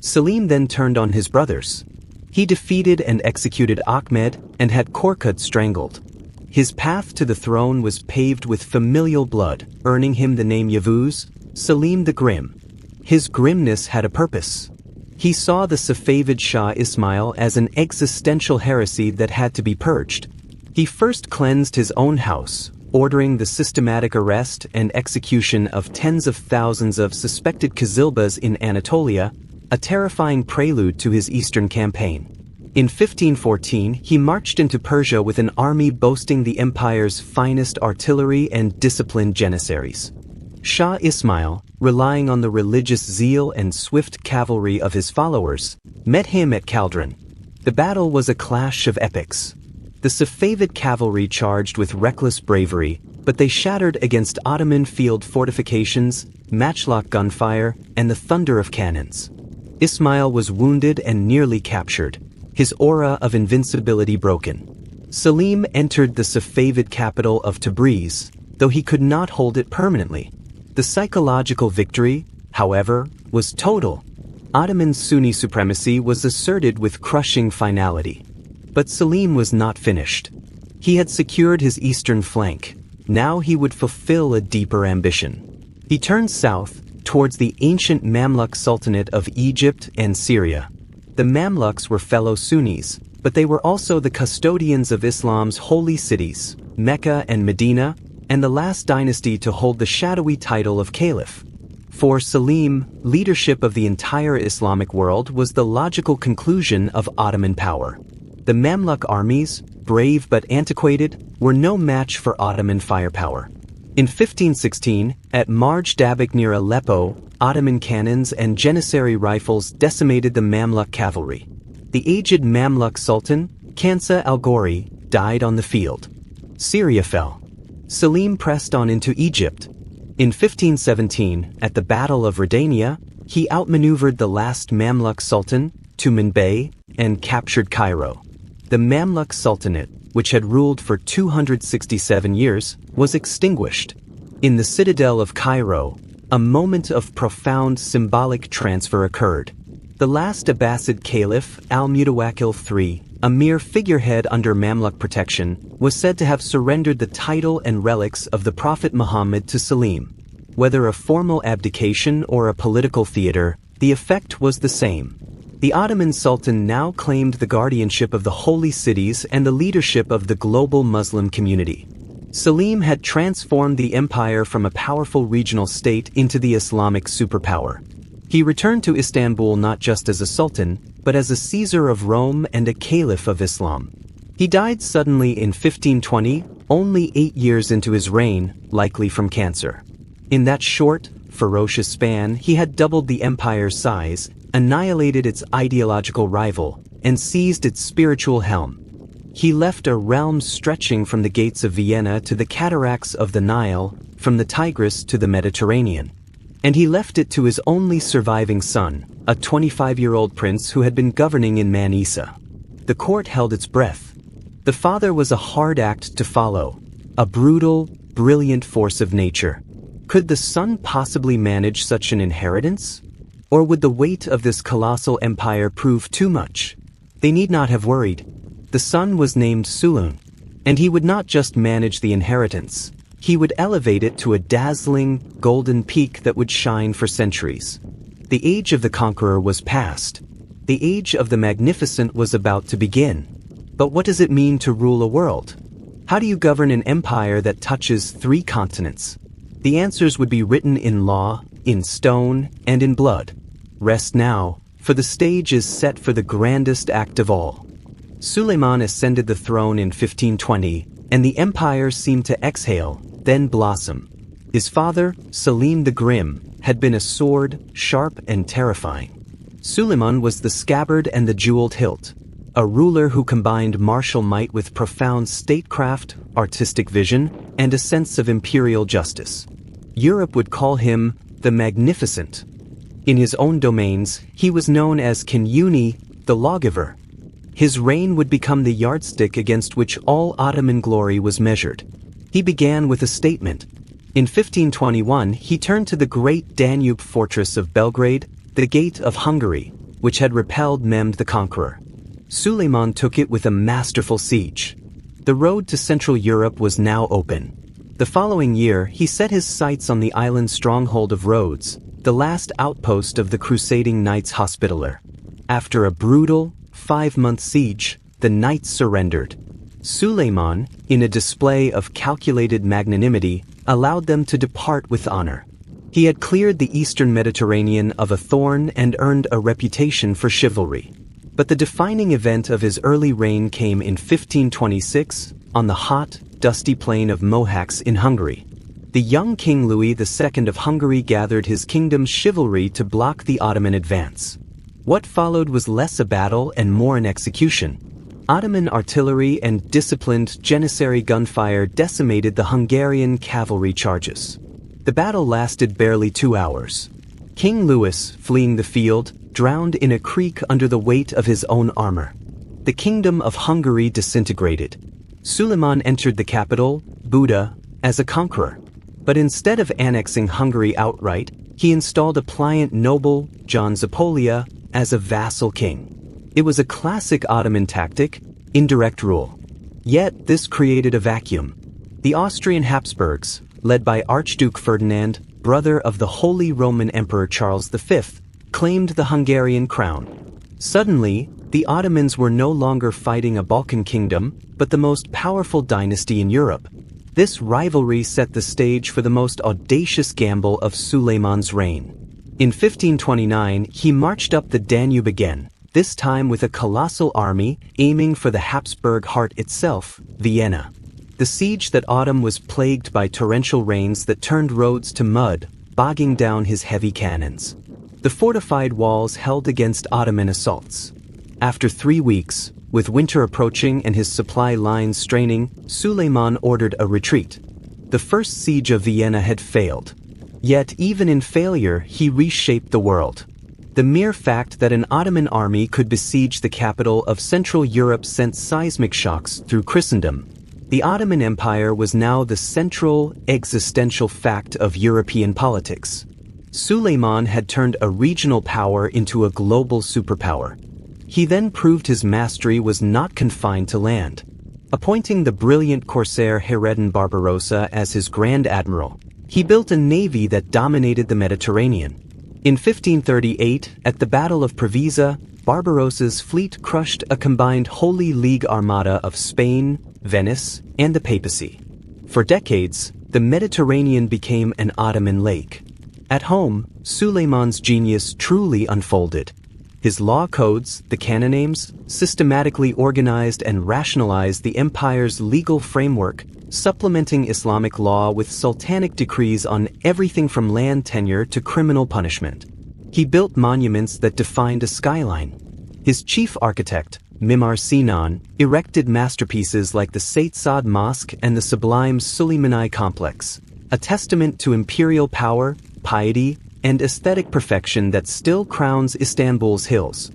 Selim then turned on his brothers. He defeated and executed Ahmed and had Korkut strangled. His path to the throne was paved with familial blood, earning him the name Yavuz, Selim the Grim. His grimness had a purpose. He saw the Safavid Shah Ismail as an existential heresy that had to be purged. He first cleansed his own house, ordering the systematic arrest and execution of tens of thousands of suspected Kazilbas in Anatolia, a terrifying prelude to his eastern campaign. In 1514, he marched into Persia with an army boasting the empire's finest artillery and disciplined janissaries. Shah Ismail, relying on the religious zeal and swift cavalry of his followers, met him at Caldron. The battle was a clash of epics. The Safavid cavalry charged with reckless bravery, but they shattered against Ottoman field fortifications, matchlock gunfire, and the thunder of cannons. Ismail was wounded and nearly captured, his aura of invincibility broken. Selim entered the Safavid capital of Tabriz, though he could not hold it permanently. The psychological victory, however, was total. Ottoman Sunni supremacy was asserted with crushing finality. But Selim was not finished. He had secured his eastern flank. Now he would fulfill a deeper ambition. He turned south, towards the ancient Mamluk Sultanate of Egypt and Syria. The Mamluks were fellow Sunnis, but they were also the custodians of Islam's holy cities, Mecca and Medina, and the last dynasty to hold the shadowy title of Caliph. For Selim, leadership of the entire Islamic world was the logical conclusion of Ottoman power. The Mamluk armies, brave but antiquated, were no match for Ottoman firepower. In 1516, at Marj Dabak near Aleppo, Ottoman cannons and Janissary rifles decimated the Mamluk cavalry. The aged Mamluk Sultan, Kansa al-Ghori, died on the field. Syria fell. Selim pressed on into Egypt. In 1517, at the Battle of Radania, he outmaneuvered the last Mamluk Sultan, Tumen Bey, and captured Cairo. The Mamluk Sultanate, which had ruled for 267 years, was extinguished. In the citadel of Cairo, a moment of profound symbolic transfer occurred. The last Abbasid Caliph, al-Mutawakkil III, a mere figurehead under Mamluk protection, was said to have surrendered the title and relics of the Prophet Muhammad to Selim. Whether a formal abdication or a political theater, the effect was the same. The Ottoman Sultan now claimed the guardianship of the holy cities and the leadership of the global Muslim community. Selim had transformed the empire from a powerful regional state into the Islamic superpower. He returned to Istanbul not just as a sultan, but as a Caesar of Rome and a caliph of Islam. He died suddenly in 1520, only 8 years into his reign, likely from cancer. In that short, ferocious span, he had doubled the empire's size, annihilated its ideological rival, and seized its spiritual helm. He left a realm stretching from the gates of Vienna to the cataracts of the Nile, from the Tigris to the Mediterranean. And he left it to his only surviving son, a 25-year-old prince who had been governing in Manisa. The court held its breath. The father was a hard act to follow, a brutal, brilliant force of nature. Could the son possibly manage such an inheritance? Or would the weight of this colossal empire prove too much? They need not have worried. The son was named Sulun, and he would not just manage the inheritance. He would elevate it to a dazzling, golden peak that would shine for centuries. The age of the conqueror was past. The age of the magnificent was about to begin. But what does it mean to rule a world? How do you govern an empire that touches 3 continents? The answers would be written in law, in stone, and in blood. Rest now, for the stage is set for the grandest act of all. Suleiman ascended the throne in 1520, and the empire seemed to exhale, then blossom. His father, Selim the Grim, had been a sword, sharp and terrifying. Suleiman was the scabbard and the jeweled hilt, a ruler who combined martial might with profound statecraft, artistic vision, and a sense of imperial justice. Europe would call him the Magnificent. In his own domains, he was known as Kanyuni, the lawgiver. His reign would become the yardstick against which all Ottoman glory was measured. He began with a statement. In 1521, he turned to the great Danube fortress of Belgrade, the gate of Hungary, which had repelled Mehmed the Conqueror. Suleiman took it with a masterful siege. The road to Central Europe was now open. The following year, he set his sights on the island stronghold of Rhodes, the last outpost of the crusading Knights Hospitaller. After a brutal, 5-month siege, the knights surrendered. Suleiman, in a display of calculated magnanimity, allowed them to depart with honor. He had cleared the eastern Mediterranean of a thorn and earned a reputation for chivalry. But the defining event of his early reign came in 1526, on the hot, dusty plain of Mohacs in Hungary. The young King Louis II of Hungary gathered his kingdom's chivalry to block the Ottoman advance. What followed was less a battle and more an execution. Ottoman artillery and disciplined Janissary gunfire decimated the Hungarian cavalry charges. The battle lasted barely 2 hours. King Louis, fleeing the field, drowned in a creek under the weight of his own armor. The kingdom of Hungary disintegrated. Suleiman entered the capital, Buda, as a conqueror. But instead of annexing Hungary outright, he installed a pliant noble, John Zapolia, as a vassal king. It was a classic Ottoman tactic, indirect rule. Yet this created a vacuum. The Austrian Habsburgs, led by Archduke Ferdinand, brother of the Holy Roman Emperor Charles V, claimed the Hungarian crown. Suddenly, the Ottomans were no longer fighting a Balkan kingdom, but the most powerful dynasty in Europe. This rivalry set the stage for the most audacious gamble of Suleiman's reign. In 1529, he marched up the Danube again, this time with a colossal army aiming for the Habsburg heart itself, Vienna. The siege that autumn was plagued by torrential rains that turned roads to mud, bogging down his heavy cannons. The fortified walls held against Ottoman assaults. After 3 weeks, with winter approaching and his supply lines straining, Suleiman ordered a retreat. The first siege of Vienna had failed. Yet even in failure, he reshaped the world. The mere fact that an Ottoman army could besiege the capital of Central Europe sent seismic shocks through Christendom. The Ottoman Empire was now the central, existential fact of European politics. Suleiman had turned a regional power into a global superpower. He then proved his mastery was not confined to land. Appointing the brilliant corsair Hayreddin Barbarossa as his Grand Admiral, he built a navy that dominated the Mediterranean. In 1538, at the Battle of Preveza, Barbarossa's fleet crushed a combined Holy League armada of Spain, Venice, and the papacy. For decades, the Mediterranean became an Ottoman lake. At home, Suleiman's genius truly unfolded. His law codes, the canonames, systematically organized and rationalized the empire's legal framework, supplementing Islamic law with sultanic decrees on everything from land tenure to criminal punishment. He built monuments that defined a skyline. His chief architect, Mimar Sinan, erected masterpieces like the Saint Saad Mosque and the sublime Suleimani complex, a testament to imperial power, piety, and aesthetic perfection that still crowns Istanbul's hills.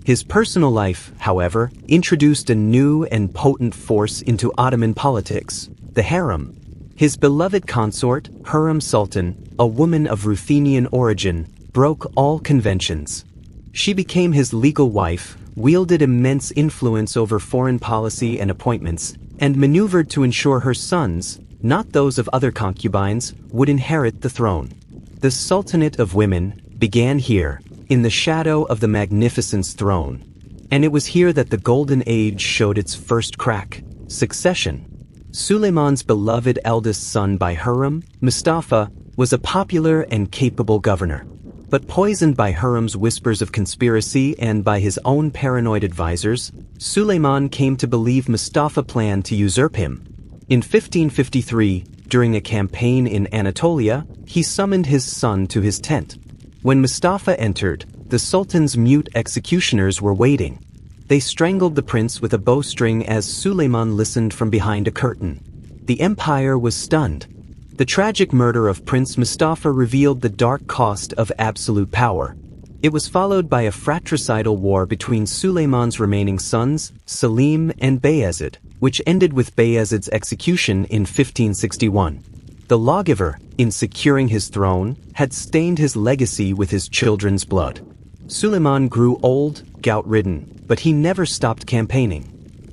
His personal life, however, introduced a new and potent force into Ottoman politics, the harem. His beloved consort, Hurrem Sultan, a woman of Ruthenian origin, broke all conventions. She became his legal wife, wielded immense influence over foreign policy and appointments, and maneuvered to ensure her sons, not those of other concubines, would inherit the throne. The Sultanate of Women began here, in the shadow of the Magnificent's throne. And it was here that the Golden Age showed its first crack: succession. Suleiman's beloved eldest son by Hurrem, Mustafa, was a popular and capable governor. But poisoned by Hurrem's whispers of conspiracy and by his own paranoid advisors, Suleiman came to believe Mustafa planned to usurp him. In 1553, during a campaign in Anatolia, he summoned his son to his tent. When Mustafa entered, the Sultan's mute executioners were waiting. They strangled the prince with a bowstring as Suleiman listened from behind a curtain. The empire was stunned. The tragic murder of Prince Mustafa revealed the dark cost of absolute power. It was followed by a fratricidal war between Suleiman's remaining sons, Selim and Bayezid, which ended with Bayezid's execution in 1561. The lawgiver, in securing his throne, had stained his legacy with his children's blood. Suleiman grew old, gout-ridden, but he never stopped campaigning.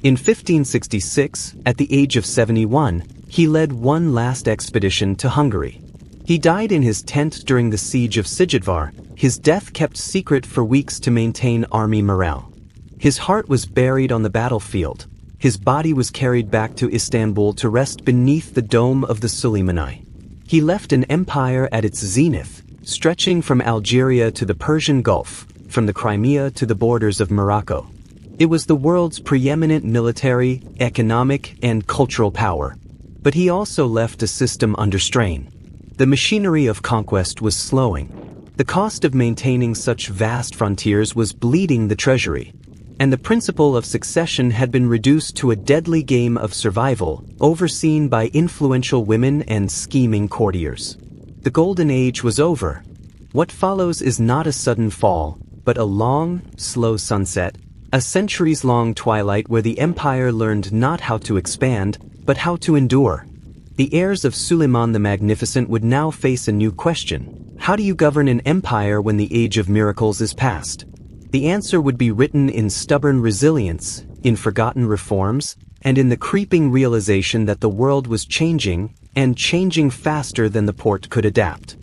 In 1566, at the age of 71, he led one last expedition to Hungary. He died in his tent during the siege of Sijidvar, his death kept secret for weeks to maintain army morale. His heart was buried on the battlefield. His body was carried back to Istanbul to rest beneath the dome of the Suleimani. He left an empire at its zenith, stretching from Algeria to the Persian Gulf, from the Crimea to the borders of Morocco. It was the world's preeminent military, economic, and cultural power. But he also left a system under strain. The machinery of conquest was slowing. The cost of maintaining such vast frontiers was bleeding the treasury. And the principle of succession had been reduced to a deadly game of survival, overseen by influential women and scheming courtiers. The Golden Age was over. What follows is not a sudden fall, but a long, slow sunset, a centuries-long twilight where the empire learned not how to expand, but how to endure. The heirs of Suleiman the Magnificent would now face a new question. How do you govern an empire when the age of miracles is past? The answer would be written in stubborn resilience, in forgotten reforms, and in the creeping realization that the world was changing, and changing faster than the Porte could adapt.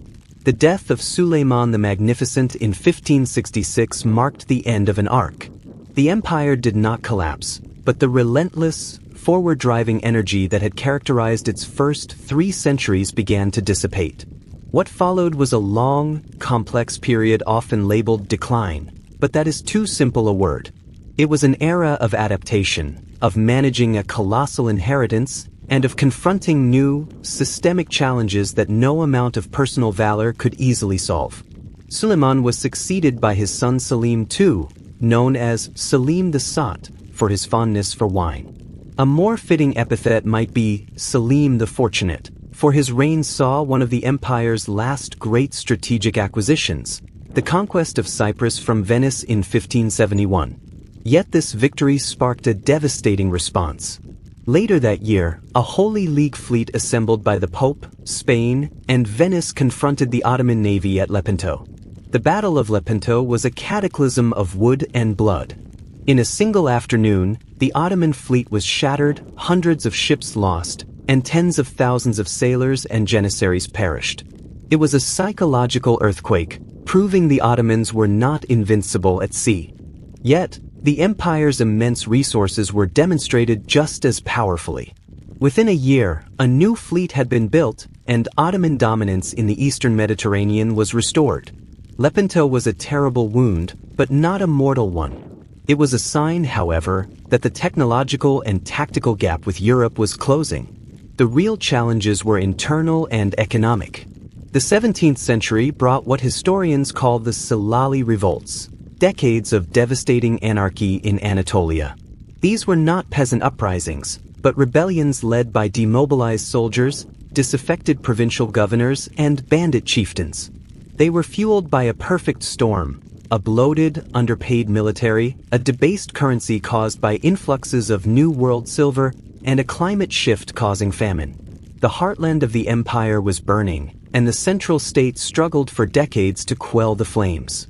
The death of Suleiman the Magnificent in 1566 marked the end of an arc. The empire did not collapse, but the relentless, forward-driving energy that had characterized its first 3 centuries began to dissipate. What followed was a long, complex period often labeled decline, but that is too simple a word. It was an era of adaptation, of managing a colossal inheritance, and of confronting new, systemic challenges that no amount of personal valor could easily solve. Suleiman was succeeded by his son Selim II, known as Selim the Sot, for his fondness for wine. A more fitting epithet might be Selim the Fortunate, for his reign saw one of the empire's last great strategic acquisitions, the conquest of Cyprus from Venice in 1571. Yet this victory sparked a devastating response. Later that year, a Holy League fleet assembled by the Pope, Spain, and Venice confronted the Ottoman navy at Lepanto. The Battle of Lepanto was a cataclysm of wood and blood. In a single afternoon, the Ottoman fleet was shattered, hundreds of ships lost, and tens of thousands of sailors and janissaries perished. It was a psychological earthquake, proving the Ottomans were not invincible at sea. Yet, the empire's immense resources were demonstrated just as powerfully. Within a year, a new fleet had been built, and Ottoman dominance in the eastern Mediterranean was restored. Lepanto was a terrible wound, but not a mortal one. It was a sign, however, that the technological and tactical gap with Europe was closing. The real challenges were internal and economic. The 17th century brought what historians call the Silali revolts, decades of devastating anarchy in Anatolia. These were not peasant uprisings, but rebellions led by demobilized soldiers, disaffected provincial governors, and bandit chieftains. They were fueled by a perfect storm: a bloated, underpaid military, a debased currency caused by influxes of New World silver, and a climate shift causing famine. The heartland of the empire was burning, and the central state struggled for decades to quell the flames.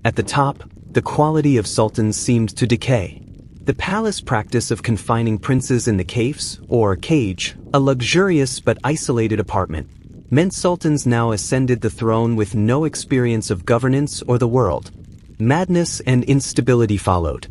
At the top, the quality of sultans seemed to decay. The palace practice of confining princes in the kafes, or cage, a luxurious but isolated apartment, meant sultans now ascended the throne with no experience of governance or the world. Madness and instability followed.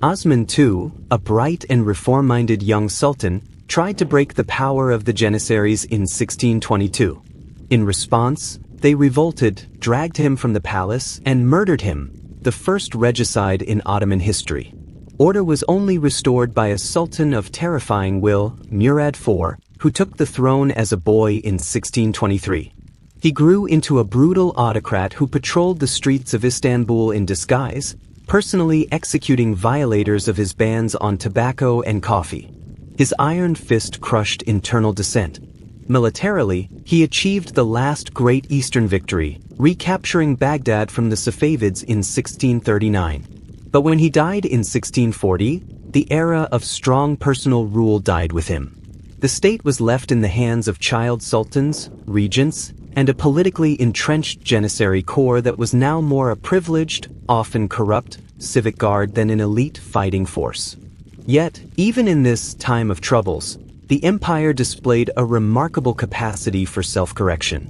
Osman II, a bright and reform-minded young sultan, tried to break the power of the janissaries in 1622. In response, they revolted, dragged him from the palace, and murdered him, the first regicide in Ottoman history. Order was only restored by a sultan of terrifying will, Murad IV, who took the throne as a boy in 1623. He grew into a brutal autocrat who patrolled the streets of Istanbul in disguise, personally executing violators of his bans on tobacco and coffee. His iron fist crushed internal dissent. Militarily, he achieved the last great Eastern victory, recapturing Baghdad from the Safavids in 1639. But when he died in 1640, the era of strong personal rule died with him. The state was left in the hands of child sultans, regents, and a politically entrenched janissary corps that was now more a privileged, often corrupt, civic guard than an elite fighting force. Yet, even in this time of troubles, the empire displayed a remarkable capacity for self-correction.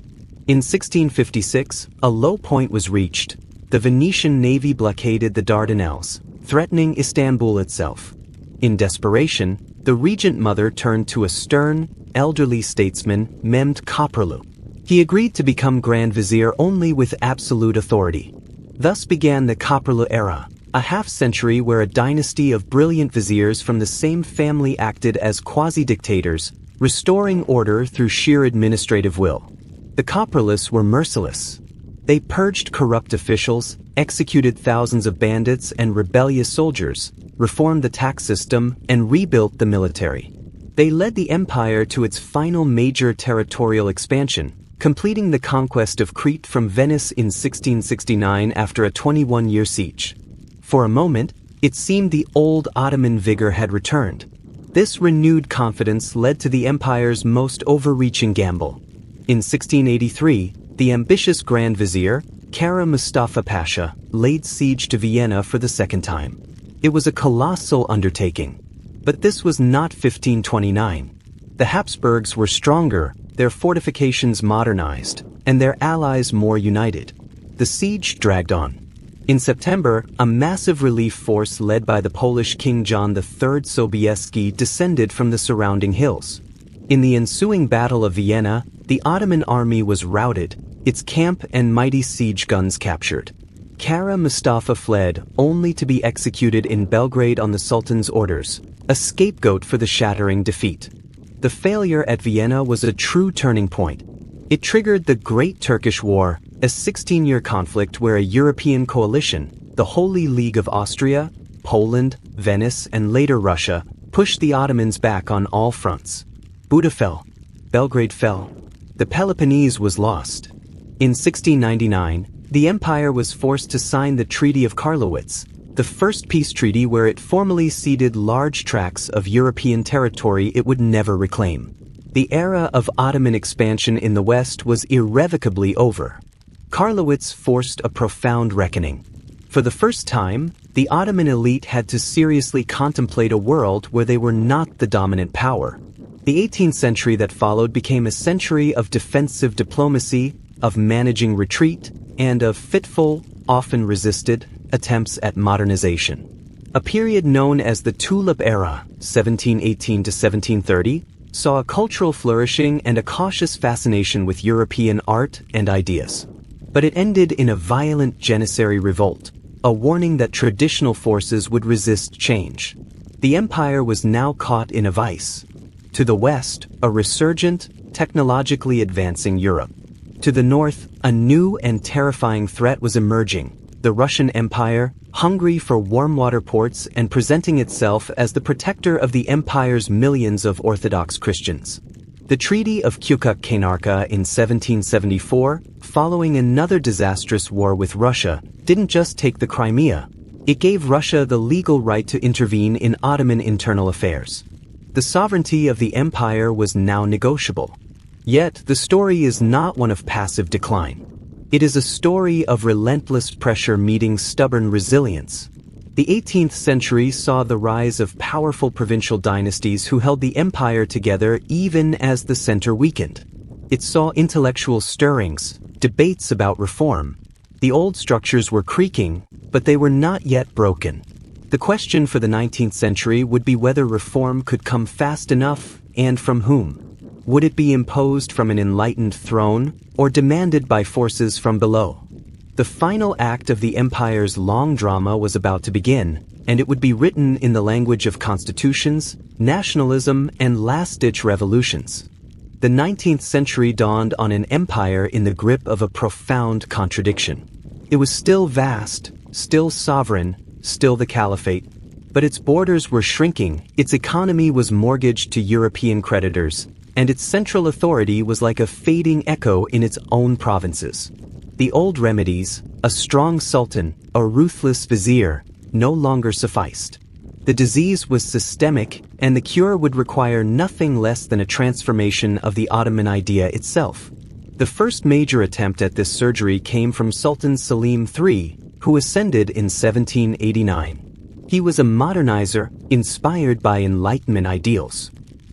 In 1656, a low point was reached. The Venetian navy blockaded the Dardanelles, threatening Istanbul itself. In desperation, the regent mother turned to a stern, elderly statesman, Mehmed Köprülü. He agreed to become Grand Vizier only with absolute authority. Thus began the Köprülü era, a half-century where a dynasty of brilliant viziers from the same family acted as quasi-dictators, restoring order through sheer administrative will. The Köprülüs were merciless. They purged corrupt officials, executed thousands of bandits and rebellious soldiers, reformed the tax system, and rebuilt the military. They led the empire to its final major territorial expansion, completing the conquest of Crete from Venice in 1669 after a 21-year siege. For a moment, it seemed the old Ottoman vigor had returned. This renewed confidence led to the empire's most overreaching gamble. In 1683, the ambitious Grand Vizier, Kara Mustafa Pasha, laid siege to Vienna for the second time. It was a colossal undertaking. But this was not 1529. The Habsburgs were stronger, their fortifications modernized, and their allies more united. The siege dragged on. In September, a massive relief force led by the Polish King John III Sobieski descended from the surrounding hills. In the ensuing Battle of Vienna, the Ottoman army was routed, its camp and mighty siege guns captured. Kara Mustafa fled, only to be executed in Belgrade on the Sultan's orders, a scapegoat for the shattering defeat. The failure at Vienna was a true turning point. It triggered the Great Turkish War, a 16-year conflict where a European coalition, the Holy League of Austria, Poland, Venice, and later Russia, pushed the Ottomans back on all fronts. Buda fell. Belgrade fell. The Peloponnese was lost. In 1699, the empire was forced to sign the Treaty of Karlowitz, the first peace treaty where it formally ceded large tracts of European territory it would never reclaim. The era of Ottoman expansion in the West was irrevocably over. Karlowitz forced a profound reckoning. For the first time, the Ottoman elite had to seriously contemplate a world where they were not the dominant power. The 18th century that followed became a century of defensive diplomacy, of managing retreat, and of fitful, often resisted, attempts at modernization. A period known as the Tulip Era, 1718 to 1730, saw a cultural flourishing and a cautious fascination with European art and ideas. But it ended in a violent Janissary revolt, a warning that traditional forces would resist change. The empire was now caught in a vice. To the west, a resurgent, technologically advancing Europe. To the north, a new and terrifying threat was emerging, the Russian Empire, hungry for warm water ports and presenting itself as the protector of the empire's millions of Orthodox Christians. The Treaty of Kukuk-Kainarka in 1774, following another disastrous war with Russia, didn't just take the Crimea. It gave Russia the legal right to intervene in Ottoman internal affairs. The sovereignty of the empire was now negotiable. Yet, the story is not one of passive decline. It is a story of relentless pressure meeting stubborn resilience. The 18th century saw the rise of powerful provincial dynasties who held the empire together even as the center weakened. It saw intellectual stirrings, debates about reform. The old structures were creaking, but they were not yet broken. The question for the 19th century would be whether reform could come fast enough, and from whom. Would it be imposed from an enlightened throne, or demanded by forces from below? The final act of the empire's long drama was about to begin, and it would be written in the language of constitutions, nationalism, and last-ditch revolutions. The 19th century dawned on an empire in the grip of a profound contradiction. It was still vast, still sovereign, still the Caliphate, but its borders were shrinking, its economy was mortgaged to European creditors, and its central authority was like a fading echo in its own provinces. The old remedies, a strong sultan, a ruthless vizier, no longer sufficed. The disease was systemic, and the cure would require nothing less than a transformation of the Ottoman idea itself. The first major attempt at this surgery came from Sultan Selim III, who ascended in 1789. He was a modernizer, inspired by Enlightenment ideals.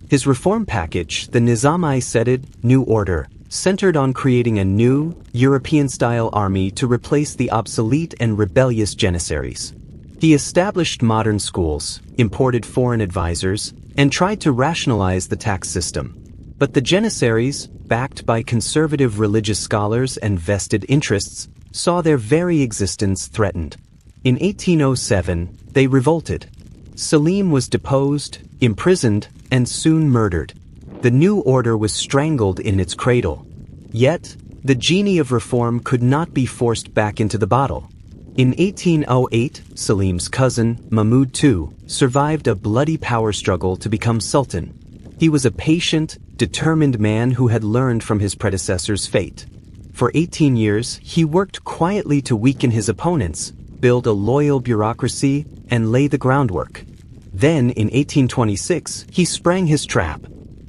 His reform package, the Nizam-i-Sedid, New Order, centered on creating a new, European-style army to replace the obsolete and rebellious Janissaries. He established modern schools, imported foreign advisors, and tried to rationalize the tax system. But the Janissaries, backed by conservative religious scholars and vested interests, saw their very existence threatened. In 1807, they revolted. Selim was deposed, imprisoned, and soon murdered. The new order was strangled in its cradle. Yet, the genie of reform could not be forced back into the bottle. In 1808, Selim's cousin, Mahmud II, survived a bloody power struggle to become sultan. He was a patient, determined man who had learned from his predecessor's fate. For 18 years, he worked quietly to weaken his opponents, build a loyal bureaucracy, and lay the groundwork. Then, in 1826, he sprang his trap.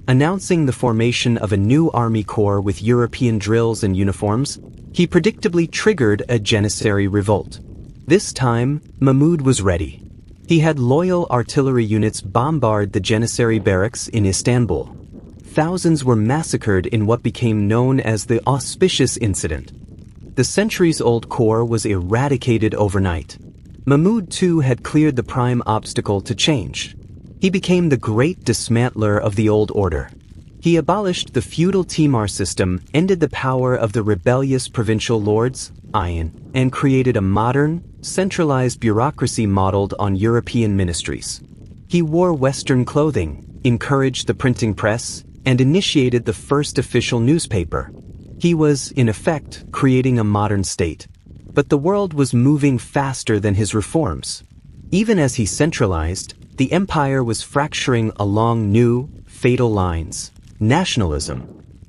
Announcing the formation of a new army corps with European drills and uniforms, he predictably triggered a Janissary revolt. This time, Mahmud was ready. He had loyal artillery units bombard the Janissary barracks in Istanbul. Thousands were massacred in what became known as the Auspicious Incident. The centuries-old corps was eradicated overnight. Mahmud II had cleared the prime obstacle to change. He became the great dismantler of the old order. He abolished the feudal Timar system, ended the power of the rebellious provincial lords, Ayan, and created a modern, centralized bureaucracy modeled on European ministries. He wore Western clothing, encouraged the printing press, and initiated the first official newspaper. He was, in effect, creating a modern state. But the world was moving faster than his reforms. Even as he centralized, the empire was fracturing along new, fatal lines. Nationalism.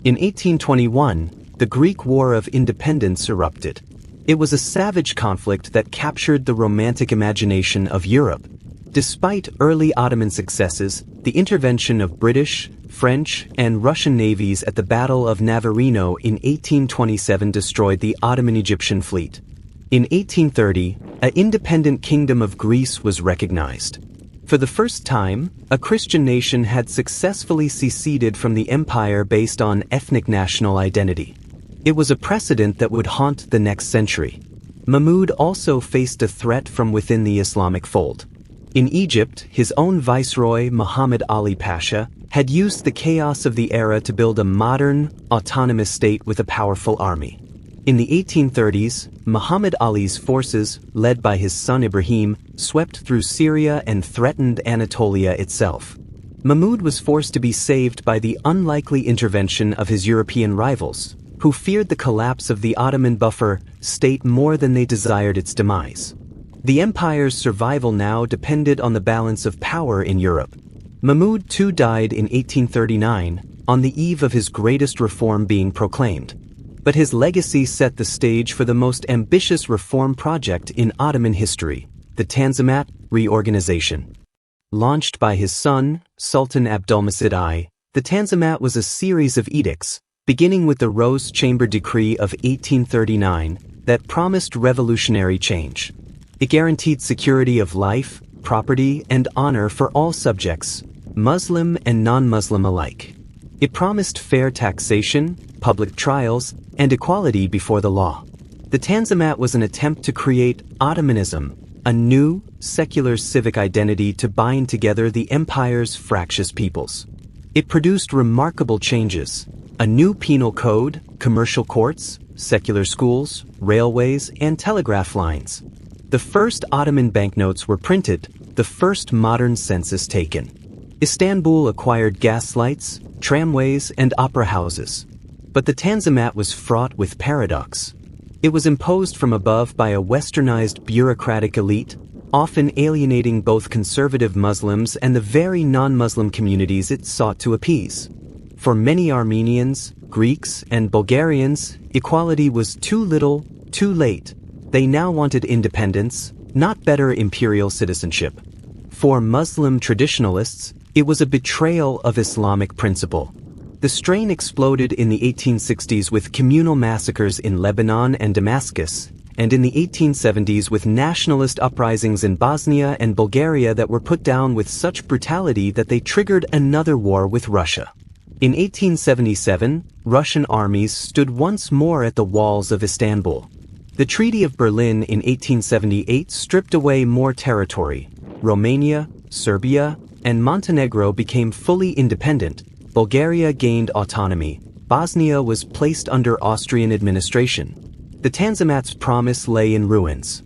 In 1821, the Greek War of Independence erupted. It was a savage conflict that captured the romantic imagination of Europe. Despite early Ottoman successes, the intervention of British, French, and Russian navies at the Battle of Navarino in 1827 destroyed the Ottoman Egyptian fleet. In 1830, An independent kingdom of Greece was recognized. For the first time, a Christian nation had successfully seceded from the empire based on ethnic national identity. It was a precedent that would haunt the next century. Mahmud also faced a threat from within the Islamic fold. In Egypt, his own viceroy, Muhammad Ali Pasha, had used the chaos of the era to build a modern, autonomous state with a powerful army. In the 1830s, Muhammad Ali's forces, led by his son Ibrahim, swept through Syria and threatened Anatolia itself. Mahmud was forced to be saved by the unlikely intervention of his European rivals, who feared the collapse of the Ottoman buffer state more than they desired its demise. The empire's survival now depended on the balance of power in Europe. Mahmud too died in 1839, on the eve of his greatest reform being proclaimed. But his legacy set the stage for the most ambitious reform project in Ottoman history, the Tanzimat reorganization. Launched by his son, Sultan Abdülmecid I, the Tanzimat was a series of edicts, beginning with the Rose Chamber Decree of 1839, that promised revolutionary change. It guaranteed security of life, property, and honor for all subjects, Muslim and non-Muslim alike. It promised fair taxation, public trials, and equality before the law. The Tanzimat was an attempt to create Ottomanism, a new, secular civic identity to bind together the empire's fractious peoples. It produced remarkable changes: a new penal code, commercial courts, secular schools, railways, and telegraph lines. The first Ottoman banknotes were printed, the first modern census taken. Istanbul acquired gas lights, tramways, and opera houses. But the Tanzimat was fraught with paradox. It was imposed from above by a westernized bureaucratic elite, often alienating both conservative Muslims and the very non-Muslim communities it sought to appease. For many Armenians, Greeks, and Bulgarians, equality was too little, too late. They now wanted independence, not better imperial citizenship. For Muslim traditionalists, it was a betrayal of Islamic principle. The strain exploded in the 1860s with communal massacres in Lebanon and Damascus, and in the 1870s with nationalist uprisings in Bosnia and Bulgaria that were put down with such brutality that they triggered another war with Russia. In 1877, Russian armies stood once more at the walls of Istanbul. The Treaty of Berlin in 1878 stripped away more territory. Romania, Serbia, and Montenegro became fully independent. Bulgaria gained autonomy. Bosnia was placed under Austrian administration. The Tanzimat's promise lay in ruins.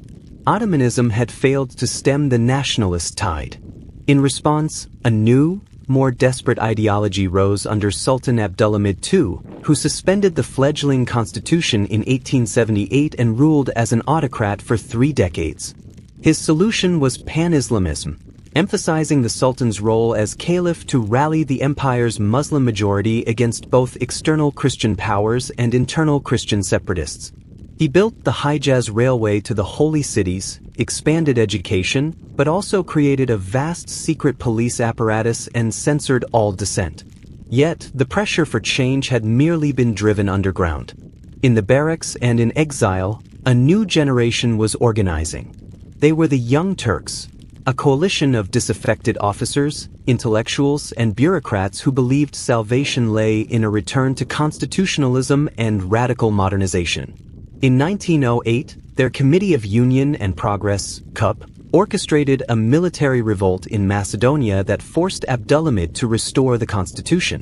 Ottomanism had failed to stem the nationalist tide. In response, a new, more desperate ideology rose under Sultan Abdülhamid II, who suspended the fledgling constitution in 1878 and ruled as an autocrat for 3 decades. His solution was pan-Islamism, emphasizing the Sultan's role as caliph to rally the empire's Muslim majority against both external Christian powers and internal Christian separatists. He built the Hijaz Railway to the holy cities, expanded education, but also created a vast secret police apparatus and censored all dissent. Yet, the pressure for change had merely been driven underground. In the barracks and in exile, a new generation was organizing. They were the Young Turks, a coalition of disaffected officers, intellectuals, and bureaucrats who believed salvation lay in a return to constitutionalism and radical modernization. In 1908, their Committee of Union and Progress, CUP, orchestrated a military revolt in Macedonia that forced Abdülhamid to restore the constitution.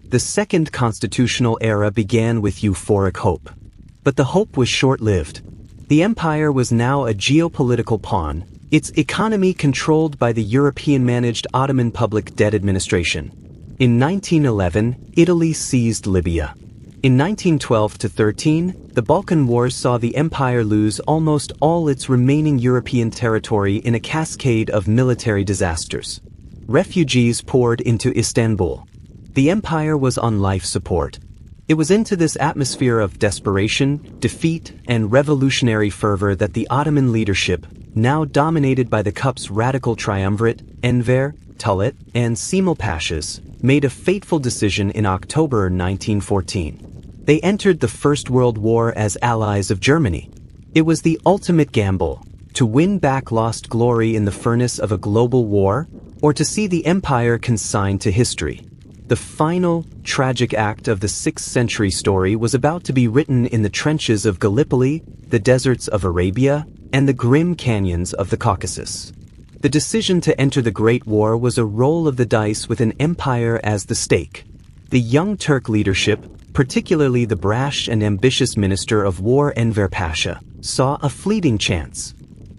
The second constitutional era began with euphoric hope. But the hope was short-lived. The empire was now a geopolitical pawn, its economy controlled by the European-managed Ottoman Public Debt Administration. In 1911, Italy seized Libya. In 1912-13, the Balkan Wars saw the empire lose almost all its remaining European territory in a cascade of military disasters. Refugees poured into Istanbul. The empire was on life support. It was into this atmosphere of desperation, defeat, and revolutionary fervor that the Ottoman leadership, now dominated by the CUP's radical triumvirate, Enver, Tulit, and Cemal Pashas, made a fateful decision in October 1914. They entered the First World War as allies of Germany. It was the ultimate gamble. to win back lost glory in the furnace of a global war, or to see the empire consigned to history. The final, tragic act of the 6th century story was about to be written in the trenches of Gallipoli, the deserts of Arabia, and the grim canyons of the Caucasus. The decision to enter the Great War was a roll of the dice with an empire as the stake. The young Turk leadership, particularly the brash and ambitious Minister of War Enver Pasha, saw a fleeting chance.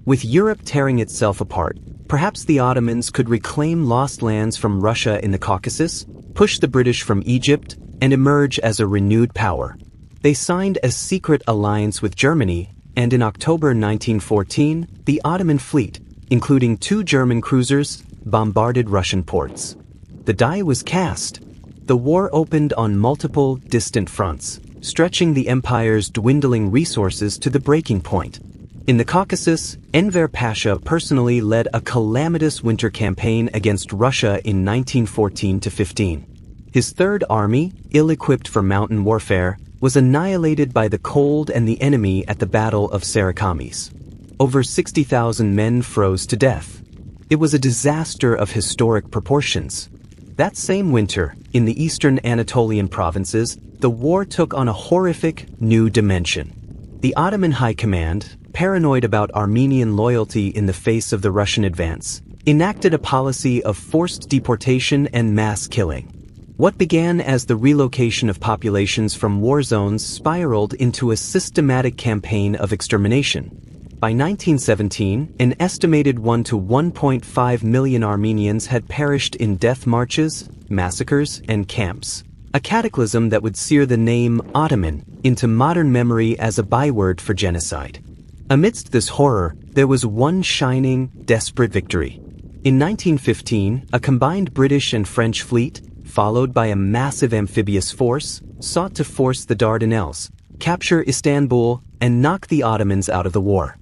With Europe tearing itself apart, perhaps the Ottomans could reclaim lost lands from Russia in the Caucasus, push the British from Egypt, and emerge as a renewed power. They signed a secret alliance with Germany, and in October 1914, the Ottoman fleet, including 2 German cruisers, bombarded Russian ports. The die was cast. The war opened on multiple, distant fronts, stretching the empire's dwindling resources to the breaking point. In the Caucasus, Enver Pasha personally led a calamitous winter campaign against Russia in 1914-15. His Third Army, ill-equipped for mountain warfare, was annihilated by the cold and the enemy at the Battle of Sarikamis. Over 60,000 men froze to death. It was a disaster of historic proportions. That same winter, in the eastern Anatolian provinces, the war took on a horrific new dimension. The Ottoman High Command, paranoid about Armenian loyalty in the face of the Russian advance, enacted a policy of forced deportation and mass killing. What began as the relocation of populations from war zones spiraled into a systematic campaign of extermination. By 1917, an estimated 1 to 1.5 million Armenians had perished in death marches, massacres, and camps, a cataclysm that would sear the name Ottoman into modern memory as a byword for genocide. Amidst this horror, there was one shining, desperate victory. In 1915, a combined British and French fleet, followed by a massive amphibious force, sought to force the Dardanelles, capture Istanbul, and knock the Ottomans out of the war.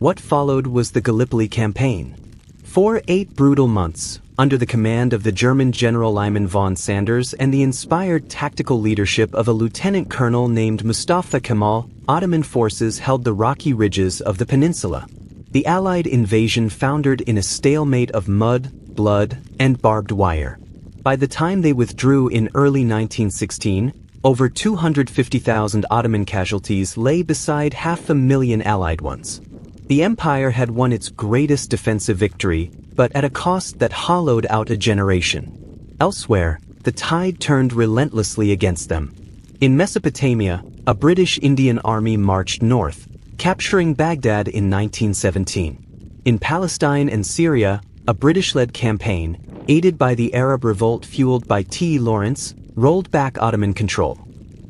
What followed was the Gallipoli campaign. For 8 brutal months, under the command of the German General Lyman von Sanders and the inspired tactical leadership of a lieutenant colonel named Mustafa Kemal, Ottoman forces held the rocky ridges of the peninsula. The Allied invasion foundered in a stalemate of mud, blood, and barbed wire. By the time they withdrew in early 1916, over 250,000 Ottoman casualties lay beside 500,000 Allied ones. The empire had won its greatest defensive victory, but at a cost that hollowed out a generation. Elsewhere, the tide turned relentlessly against them. In Mesopotamia, a British Indian army marched north, capturing Baghdad in 1917. In Palestine and Syria, a British-led campaign, aided by the Arab Revolt fueled by T. Lawrence, rolled back Ottoman control.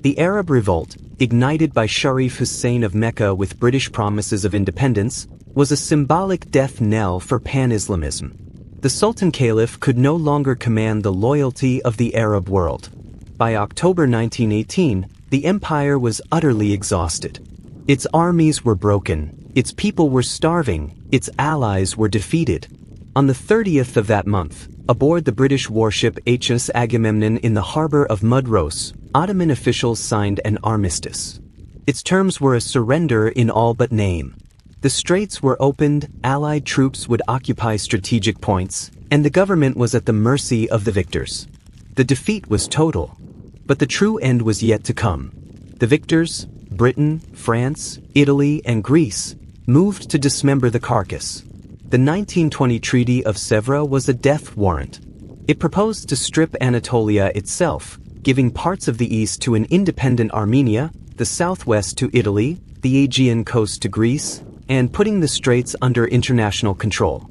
The Arab Revolt, ignited by Sharif Hussein of Mecca with British promises of independence, was a symbolic death knell for pan-Islamism. The Sultan Caliph could no longer command the loyalty of the Arab world. By October 1918, the empire was utterly exhausted. Its armies were broken, its people were starving, its allies were defeated. On the 30th of that month, aboard the British warship HMS Agamemnon in the harbor of Mudros, Ottoman officials signed an armistice. Its terms were a surrender in all but name. The straits were opened, Allied troops would occupy strategic points, and the government was at the mercy of the victors. The defeat was total, but the true end was yet to come. The victors, Britain, France, Italy, and Greece, moved to dismember the carcass. The 1920 Treaty of Sèvres was a death warrant. It proposed to strip Anatolia itself, giving parts of the east to an independent Armenia, the southwest to Italy, the Aegean coast to Greece, and putting the straits under international control.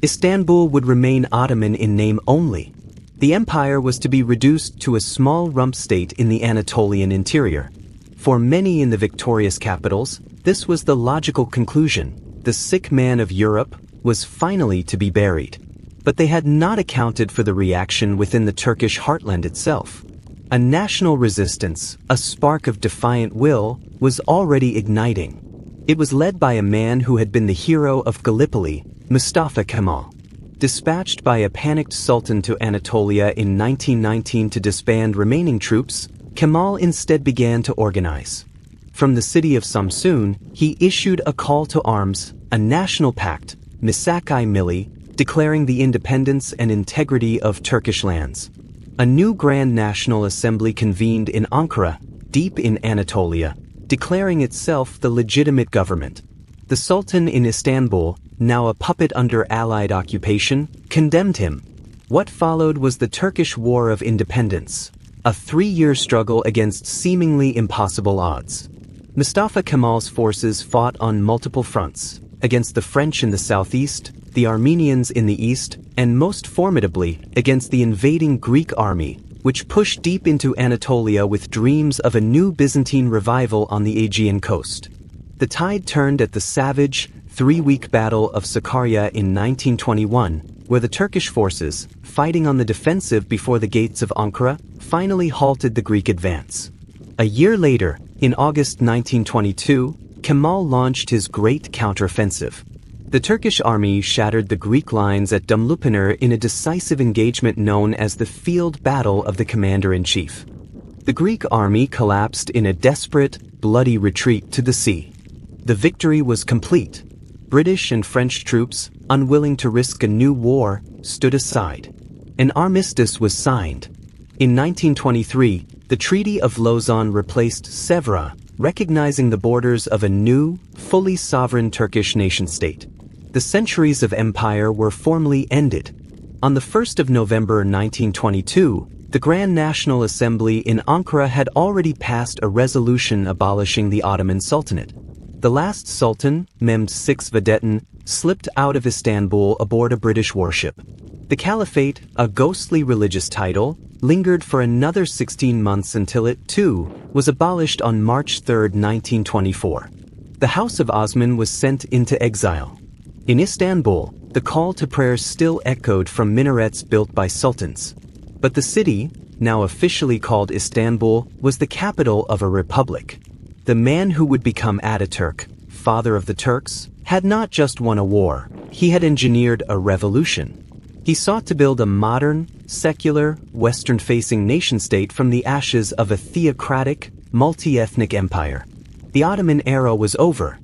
Istanbul would remain Ottoman in name only. The empire was to be reduced to a small rump state in the Anatolian interior. For many in the victorious capitals, this was the logical conclusion. The sick man of Europe was finally to be buried. But they had not accounted for the reaction within the Turkish heartland itself. A national resistance, a spark of defiant will, was already igniting. It was led by a man who had been the hero of Gallipoli, Mustafa Kemal. Dispatched by a panicked sultan to Anatolia in 1919 to disband remaining troops, Kemal instead began to organize. From the city of Samsun, he issued a call to arms, a national pact, Misak-i Milli, declaring the independence and integrity of Turkish lands. A new Grand National Assembly convened in Ankara, deep in Anatolia, declaring itself the legitimate government. The Sultan in Istanbul, now a puppet under Allied occupation, condemned him. What followed was the Turkish War of Independence, a 3-year struggle against seemingly impossible odds. Mustafa Kemal's forces fought on multiple fronts, against the French in the southeast, the Armenians in the east, and most formidably, against the invading Greek army, which pushed deep into Anatolia with dreams of a new Byzantine revival on the Aegean coast. The tide turned at the savage, 3-week Battle of Sakarya in 1921, where the Turkish forces, fighting on the defensive before the gates of Ankara, finally halted the Greek advance. A year later, in August 1922, Kemal launched his great counteroffensive. The Turkish army shattered the Greek lines at Dumlupınar in a decisive engagement known as the Field Battle of the Commander-in-Chief. The Greek army collapsed in a desperate, bloody retreat to the sea. The victory was complete. British and French troops, unwilling to risk a new war, stood aside. An armistice was signed. In 1923, the Treaty of Lausanne replaced Sèvres, recognizing the borders of a new, fully sovereign Turkish nation-state. The centuries of empire were formally ended. On the 1st of November 1922, the Grand National Assembly in Ankara had already passed a resolution abolishing the Ottoman Sultanate. The last sultan, Mehmed VI Vahdettin, slipped out of Istanbul aboard a British warship. The Caliphate, a ghostly religious title, lingered for another 16 months until it, too, was abolished on March 3, 1924. The House of Osman was sent into exile. In Istanbul, the call to prayer still echoed from minarets built by sultans. But the city, now officially called Istanbul, was the capital of a republic. The man who would become Ataturk, father of the Turks, had not just won a war, he had engineered a revolution. He sought to build a modern, secular, Western-facing nation-state from the ashes of a theocratic, multi-ethnic empire. The Ottoman era was over.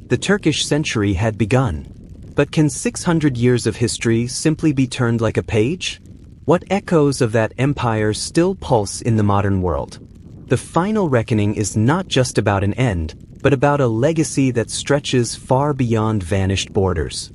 The Turkish century had begun. But can 600 years of history simply be turned like a page? What echoes of that empire still pulse in the modern world? The final reckoning is not just about an end, but about a legacy that stretches far beyond vanished borders.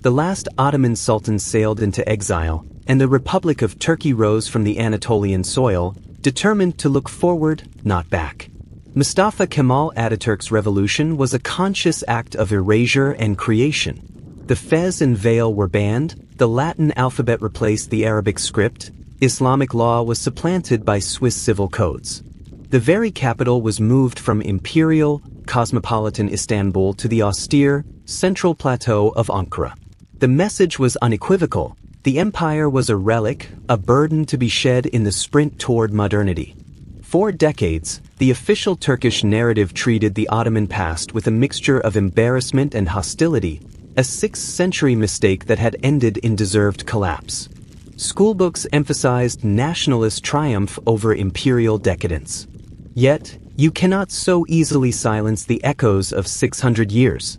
The last Ottoman sultan sailed into exile, and the Republic of Turkey rose from the Anatolian soil, determined to look forward, not back. Mustafa Kemal Ataturk's revolution was a conscious act of erasure and creation. The fez and veil were banned, the Latin alphabet replaced the Arabic script, Islamic law was supplanted by Swiss civil codes. The very capital was moved from imperial, cosmopolitan Istanbul to the austere, central plateau of Ankara. The message was unequivocal. The empire was a relic, a burden to be shed in the sprint toward modernity. For decades, the official Turkish narrative treated the Ottoman past with a mixture of embarrassment and hostility, a 6th century mistake that had ended in deserved collapse. Schoolbooks emphasized nationalist triumph over imperial decadence. Yet, you cannot so easily silence the echoes of 600 years.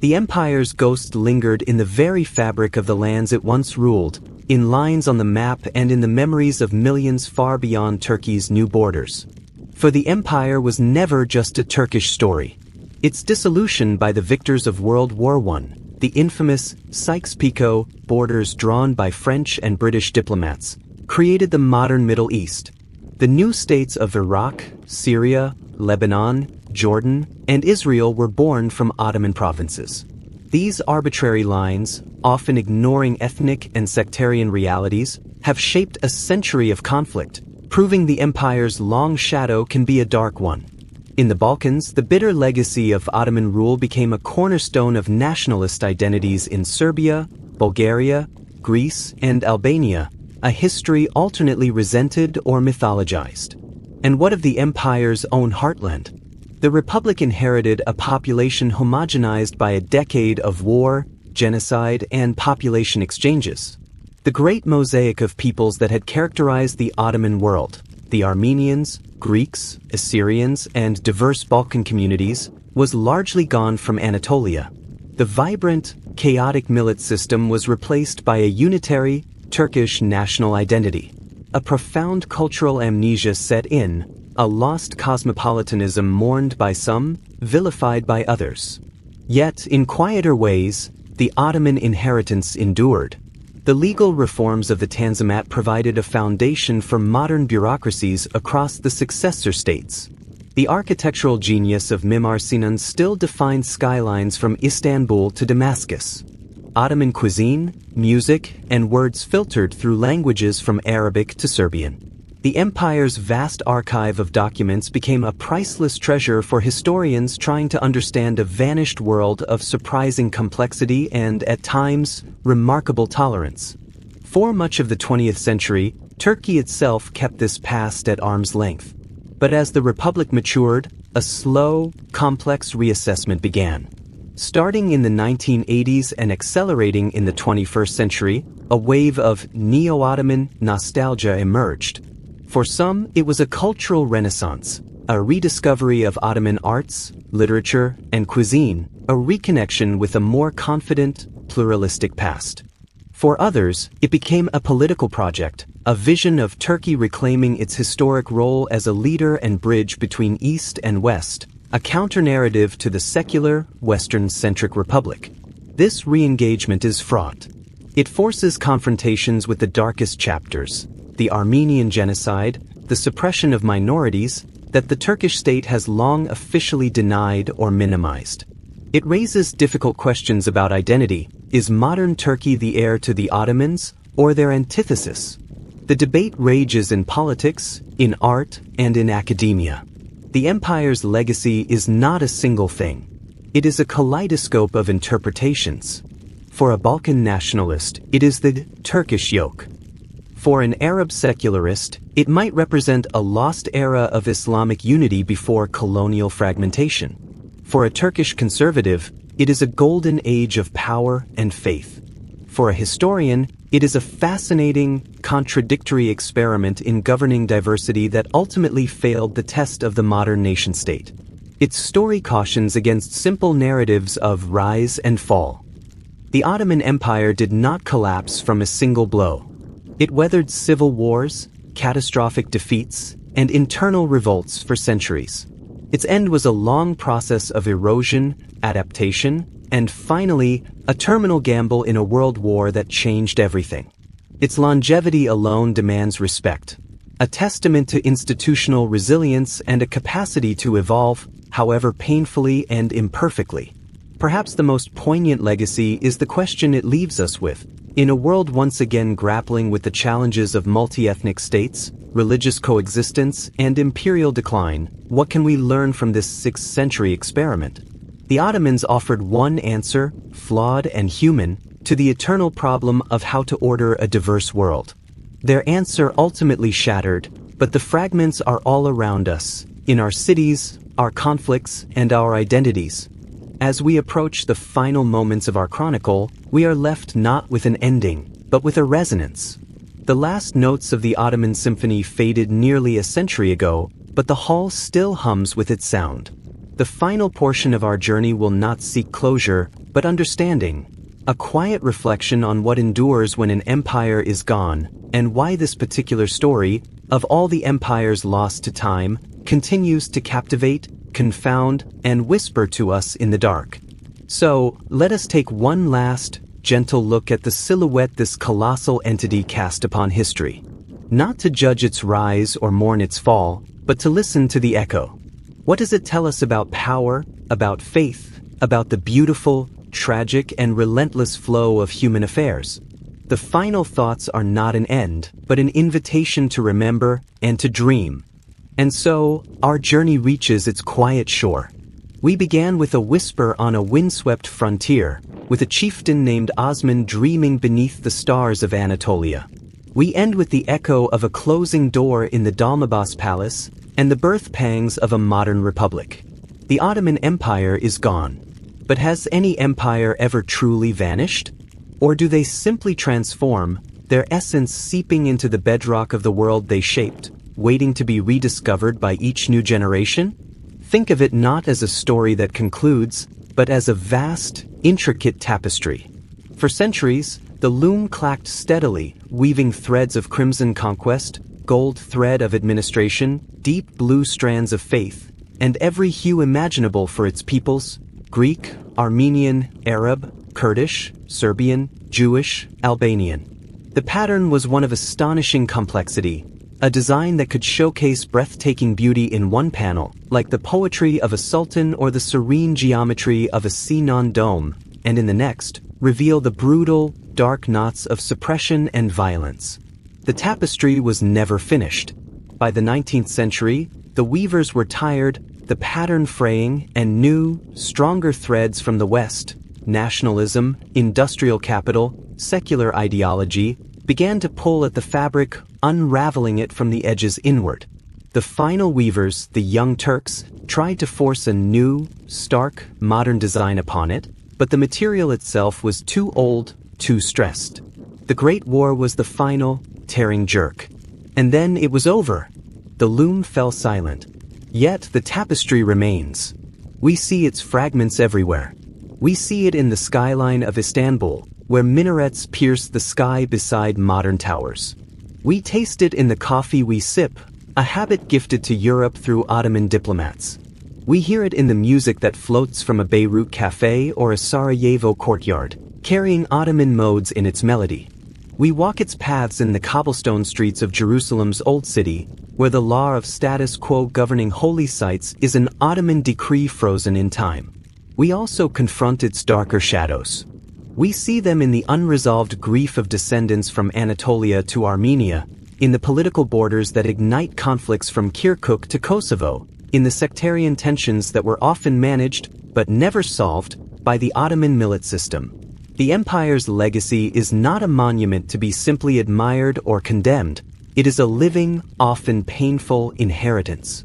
The empire's ghost lingered in the very fabric of the lands it once ruled, in lines on the map and in the memories of millions far beyond Turkey's new borders. For the empire was never just a Turkish story. Its dissolution by the victors of World War I, the infamous Sykes-Picot borders drawn by French and British diplomats, created the modern Middle East. The new states of Iraq, Syria, Lebanon, Jordan, and Israel were born from Ottoman provinces. These arbitrary lines, often ignoring ethnic and sectarian realities, have shaped a century of conflict, proving the empire's long shadow can be a dark one. In the Balkans, the bitter legacy of Ottoman rule became a cornerstone of nationalist identities in Serbia, Bulgaria, Greece, and Albania, a history alternately resented or mythologized. And what of the empire's own heartland? The Republic inherited a population homogenized by a decade of war, genocide, and population exchanges. The great mosaic of peoples that had characterized the Ottoman world, the Armenians, Greeks, Assyrians, and diverse Balkan communities, was largely gone from Anatolia. The vibrant, chaotic millet system was replaced by a unitary, Turkish national identity. A profound cultural amnesia set in, a lost cosmopolitanism mourned by some, vilified by others. Yet, in quieter ways, the Ottoman inheritance endured. The legal reforms of the Tanzimat provided a foundation for modern bureaucracies across the successor states. The architectural genius of Mimar Sinan still defines skylines from Istanbul to Damascus. Ottoman cuisine, music, and words filtered through languages from Arabic to Serbian. The empire's vast archive of documents became a priceless treasure for historians trying to understand a vanished world of surprising complexity and, at times, remarkable tolerance. For much of the 20th century, Turkey itself kept this past at arm's length. But as the Republic matured, a slow, complex reassessment began. Starting in the 1980s and accelerating in the 21st century, a wave of neo-Ottoman nostalgia emerged. For some, it was a cultural renaissance, a rediscovery of Ottoman arts, literature, and cuisine, a reconnection with a more confident, pluralistic past. For others, it became a political project, a vision of Turkey reclaiming its historic role as a leader and bridge between East and West, a counter-narrative to the secular, Western-centric republic. This re-engagement is fraught. It forces confrontations with the darkest chapters, the Armenian genocide, the suppression of minorities, that the Turkish state has long officially denied or minimized. It raises difficult questions about identity. Is modern Turkey the heir to the Ottomans, or their antithesis? The debate rages in politics, in art, and in academia. The empire's legacy is not a single thing. It is a kaleidoscope of interpretations. For a Balkan nationalist, it is the Turkish yoke. For an Arab secularist, it might represent a lost era of Islamic unity before colonial fragmentation. For a Turkish conservative, it is a golden age of power and faith. For a historian, it is a fascinating, contradictory experiment in governing diversity that ultimately failed the test of the modern nation-state. Its story cautions against simple narratives of rise and fall. The Ottoman Empire did not collapse from a single blow. It weathered civil wars, catastrophic defeats, and internal revolts for centuries. Its end was a long process of erosion, adaptation, and finally, a terminal gamble in a world war that changed everything. Its longevity alone demands respect, a testament to institutional resilience and a capacity to evolve, however painfully and imperfectly. Perhaps the most poignant legacy is the question it leaves us with. In a world once again grappling with the challenges of multi-ethnic states, religious coexistence, and imperial decline, what can we learn from this 6th century experiment? The Ottomans offered one answer, flawed and human, to the eternal problem of how to order a diverse world. Their answer ultimately shattered, but the fragments are all around us, in our cities, our conflicts, and our identities. As we approach the final moments of our chronicle, we are left not with an ending, but with a resonance. The last notes of the Ottoman Symphony faded nearly a century ago, but the hall still hums with its sound. The final portion of our journey will not seek closure, but understanding. A quiet reflection on what endures when an empire is gone, and why this particular story, of all the empires lost to time, continues to captivate, confound, and whisper to us in the dark. So, let us take one last, gentle look at the silhouette this colossal entity cast upon history. Not to judge its rise or mourn its fall, but to listen to the echo. What does it tell us about power, about faith, about the beautiful, tragic, and relentless flow of human affairs? The final thoughts are not an end, but an invitation to remember and to dream. And so, our journey reaches its quiet shore. We began with a whisper on a windswept frontier, with a chieftain named Osman dreaming beneath the stars of Anatolia. We end with the echo of a closing door in the Dolmabahce Palace and the birth pangs of a modern republic. The Ottoman Empire is gone. But has any empire ever truly vanished? Or do they simply transform, their essence seeping into the bedrock of the world they shaped, waiting to be rediscovered by each new generation? Think of it not as a story that concludes, but as a vast, intricate tapestry. For centuries, the loom clacked steadily, weaving threads of crimson conquest, gold thread of administration, deep blue strands of faith, and every hue imaginable for its peoples: Greek, Armenian, Arab, Kurdish, Serbian, Jewish, Albanian. The pattern was one of astonishing complexity, a design that could showcase breathtaking beauty in one panel, like the poetry of a sultan or the serene geometry of a Sinon dome, and in the next, reveal the brutal, dark knots of suppression and violence. The tapestry was never finished. By the 19th century, the weavers were tired, the pattern fraying, and new, stronger threads from the West, nationalism, industrial capital, secular ideology, began to pull at the fabric, unraveling it from the edges inward. The final weavers, the Young Turks, tried to force a new, stark, modern design upon it, but the material itself was too old, too stressed. The Great War was the final, tearing jerk. And then it was over. The loom fell silent. Yet the tapestry remains. We see its fragments everywhere. We see it in the skyline of Istanbul, where minarets pierce the sky beside modern towers. We taste it in the coffee we sip, a habit gifted to Europe through Ottoman diplomats. We hear it in the music that floats from a Beirut cafe or a Sarajevo courtyard, carrying Ottoman modes in its melody. We walk its paths in the cobblestone streets of Jerusalem's Old City, where the law of status quo governing holy sites is an Ottoman decree frozen in time. We also confront its darker shadows. We see them in the unresolved grief of descendants from Anatolia to Armenia, in the political borders that ignite conflicts from Kirkuk to Kosovo, in the sectarian tensions that were often managed, but never solved, by the Ottoman millet system. The empire's legacy is not a monument to be simply admired or condemned. It is a living, often painful inheritance.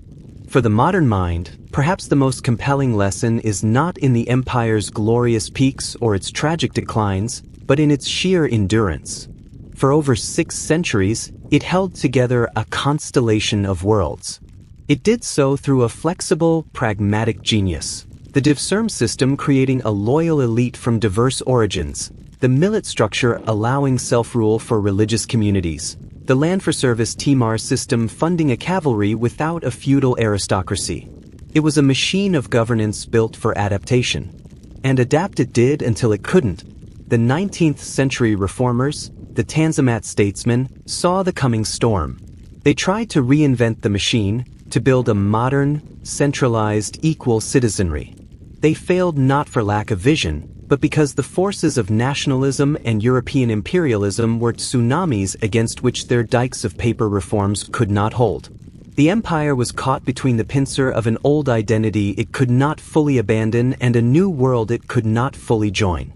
For the modern mind, perhaps the most compelling lesson is not in the empire's glorious peaks or its tragic declines, but in its sheer endurance. For over 6 centuries, it held together a constellation of worlds. It did so through a flexible, pragmatic genius. The Divserm system creating a loyal elite from diverse origins, the millet structure allowing self-rule for religious communities, the land-for-service Timar system funding a cavalry without a feudal aristocracy. It was a machine of governance built for adaptation. And adapt it did until it couldn't. The 19th century reformers, the Tanzimat statesmen, saw the coming storm. They tried to reinvent the machine, to build a modern, centralized, equal citizenry. They failed not for lack of vision, but because the forces of nationalism and European imperialism were tsunamis against which their dikes of paper reforms could not hold. The empire was caught between the pincer of an old identity it could not fully abandon and a new world it could not fully join.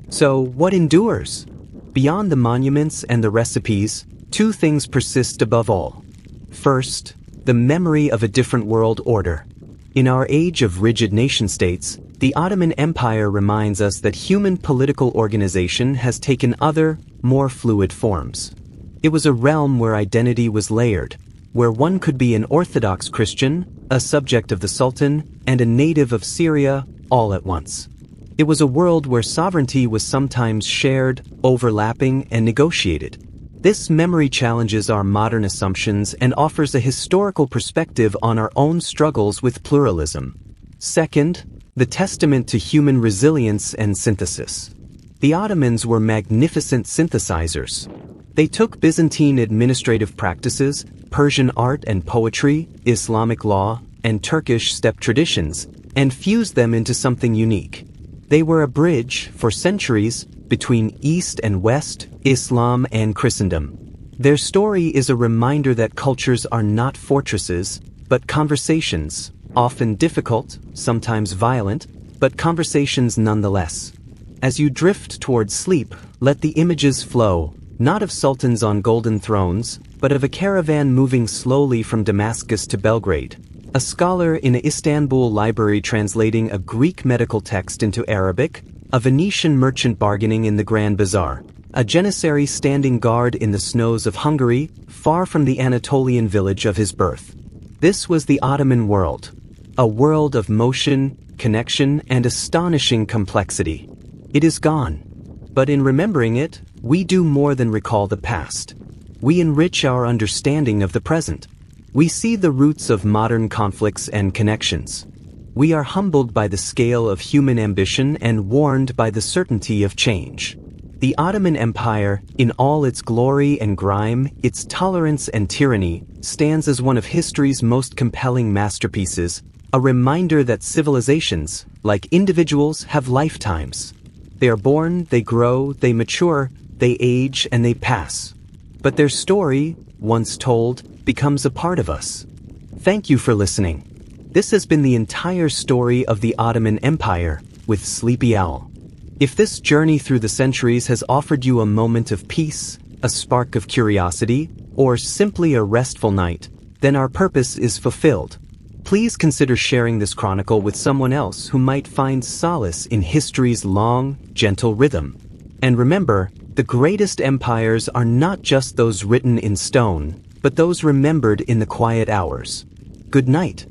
So, what endures? Beyond the monuments and the recipes, 2 things persist above all. First, the memory of a different world order. In our age of rigid nation-states, the Ottoman Empire reminds us that human political organization has taken other, more fluid forms. It was a realm where identity was layered, where one could be an Orthodox Christian, a subject of the Sultan, and a native of Syria, all at once. It was a world where sovereignty was sometimes shared, overlapping, and negotiated. This memory challenges our modern assumptions and offers a historical perspective on our own struggles with pluralism. Second, the testament to human resilience and synthesis. The Ottomans were magnificent synthesizers. They took Byzantine administrative practices, Persian art and poetry, Islamic law, and Turkish steppe traditions, and fused them into something unique. They were a bridge, for centuries, between East and West, Islam and Christendom. Their story is a reminder that cultures are not fortresses, but conversations, often difficult, sometimes violent, but conversations nonetheless. As you drift towards sleep, let the images flow, not of sultans on golden thrones, but of a caravan moving slowly from Damascus to Belgrade, a scholar in an Istanbul library translating a Greek medical text into Arabic, a Venetian merchant bargaining in the Grand Bazaar, a janissary standing guard in the snows of Hungary, far from the Anatolian village of his birth. This was the Ottoman world, a world of motion, connection, and astonishing complexity. It is gone. But in remembering it, we do more than recall the past. We enrich our understanding of the present. We see the roots of modern conflicts and connections. We are humbled by the scale of human ambition and warned by the certainty of change. The Ottoman Empire, in all its glory and grime, its tolerance and tyranny, stands as one of history's most compelling masterpieces, a reminder that civilizations, like individuals, have lifetimes. They are born, they grow, they mature, they age, and they pass. But their story, once told, becomes a part of us. Thank you for listening. This has been the entire story of the Ottoman Empire with Sleepy Owl. If this journey through the centuries has offered you a moment of peace, a spark of curiosity, or simply a restful night, then our purpose is fulfilled. Please consider sharing this chronicle with someone else who might find solace in history's long, gentle rhythm. And remember, the greatest empires are not just those written in stone, but those remembered in the quiet hours. Good night.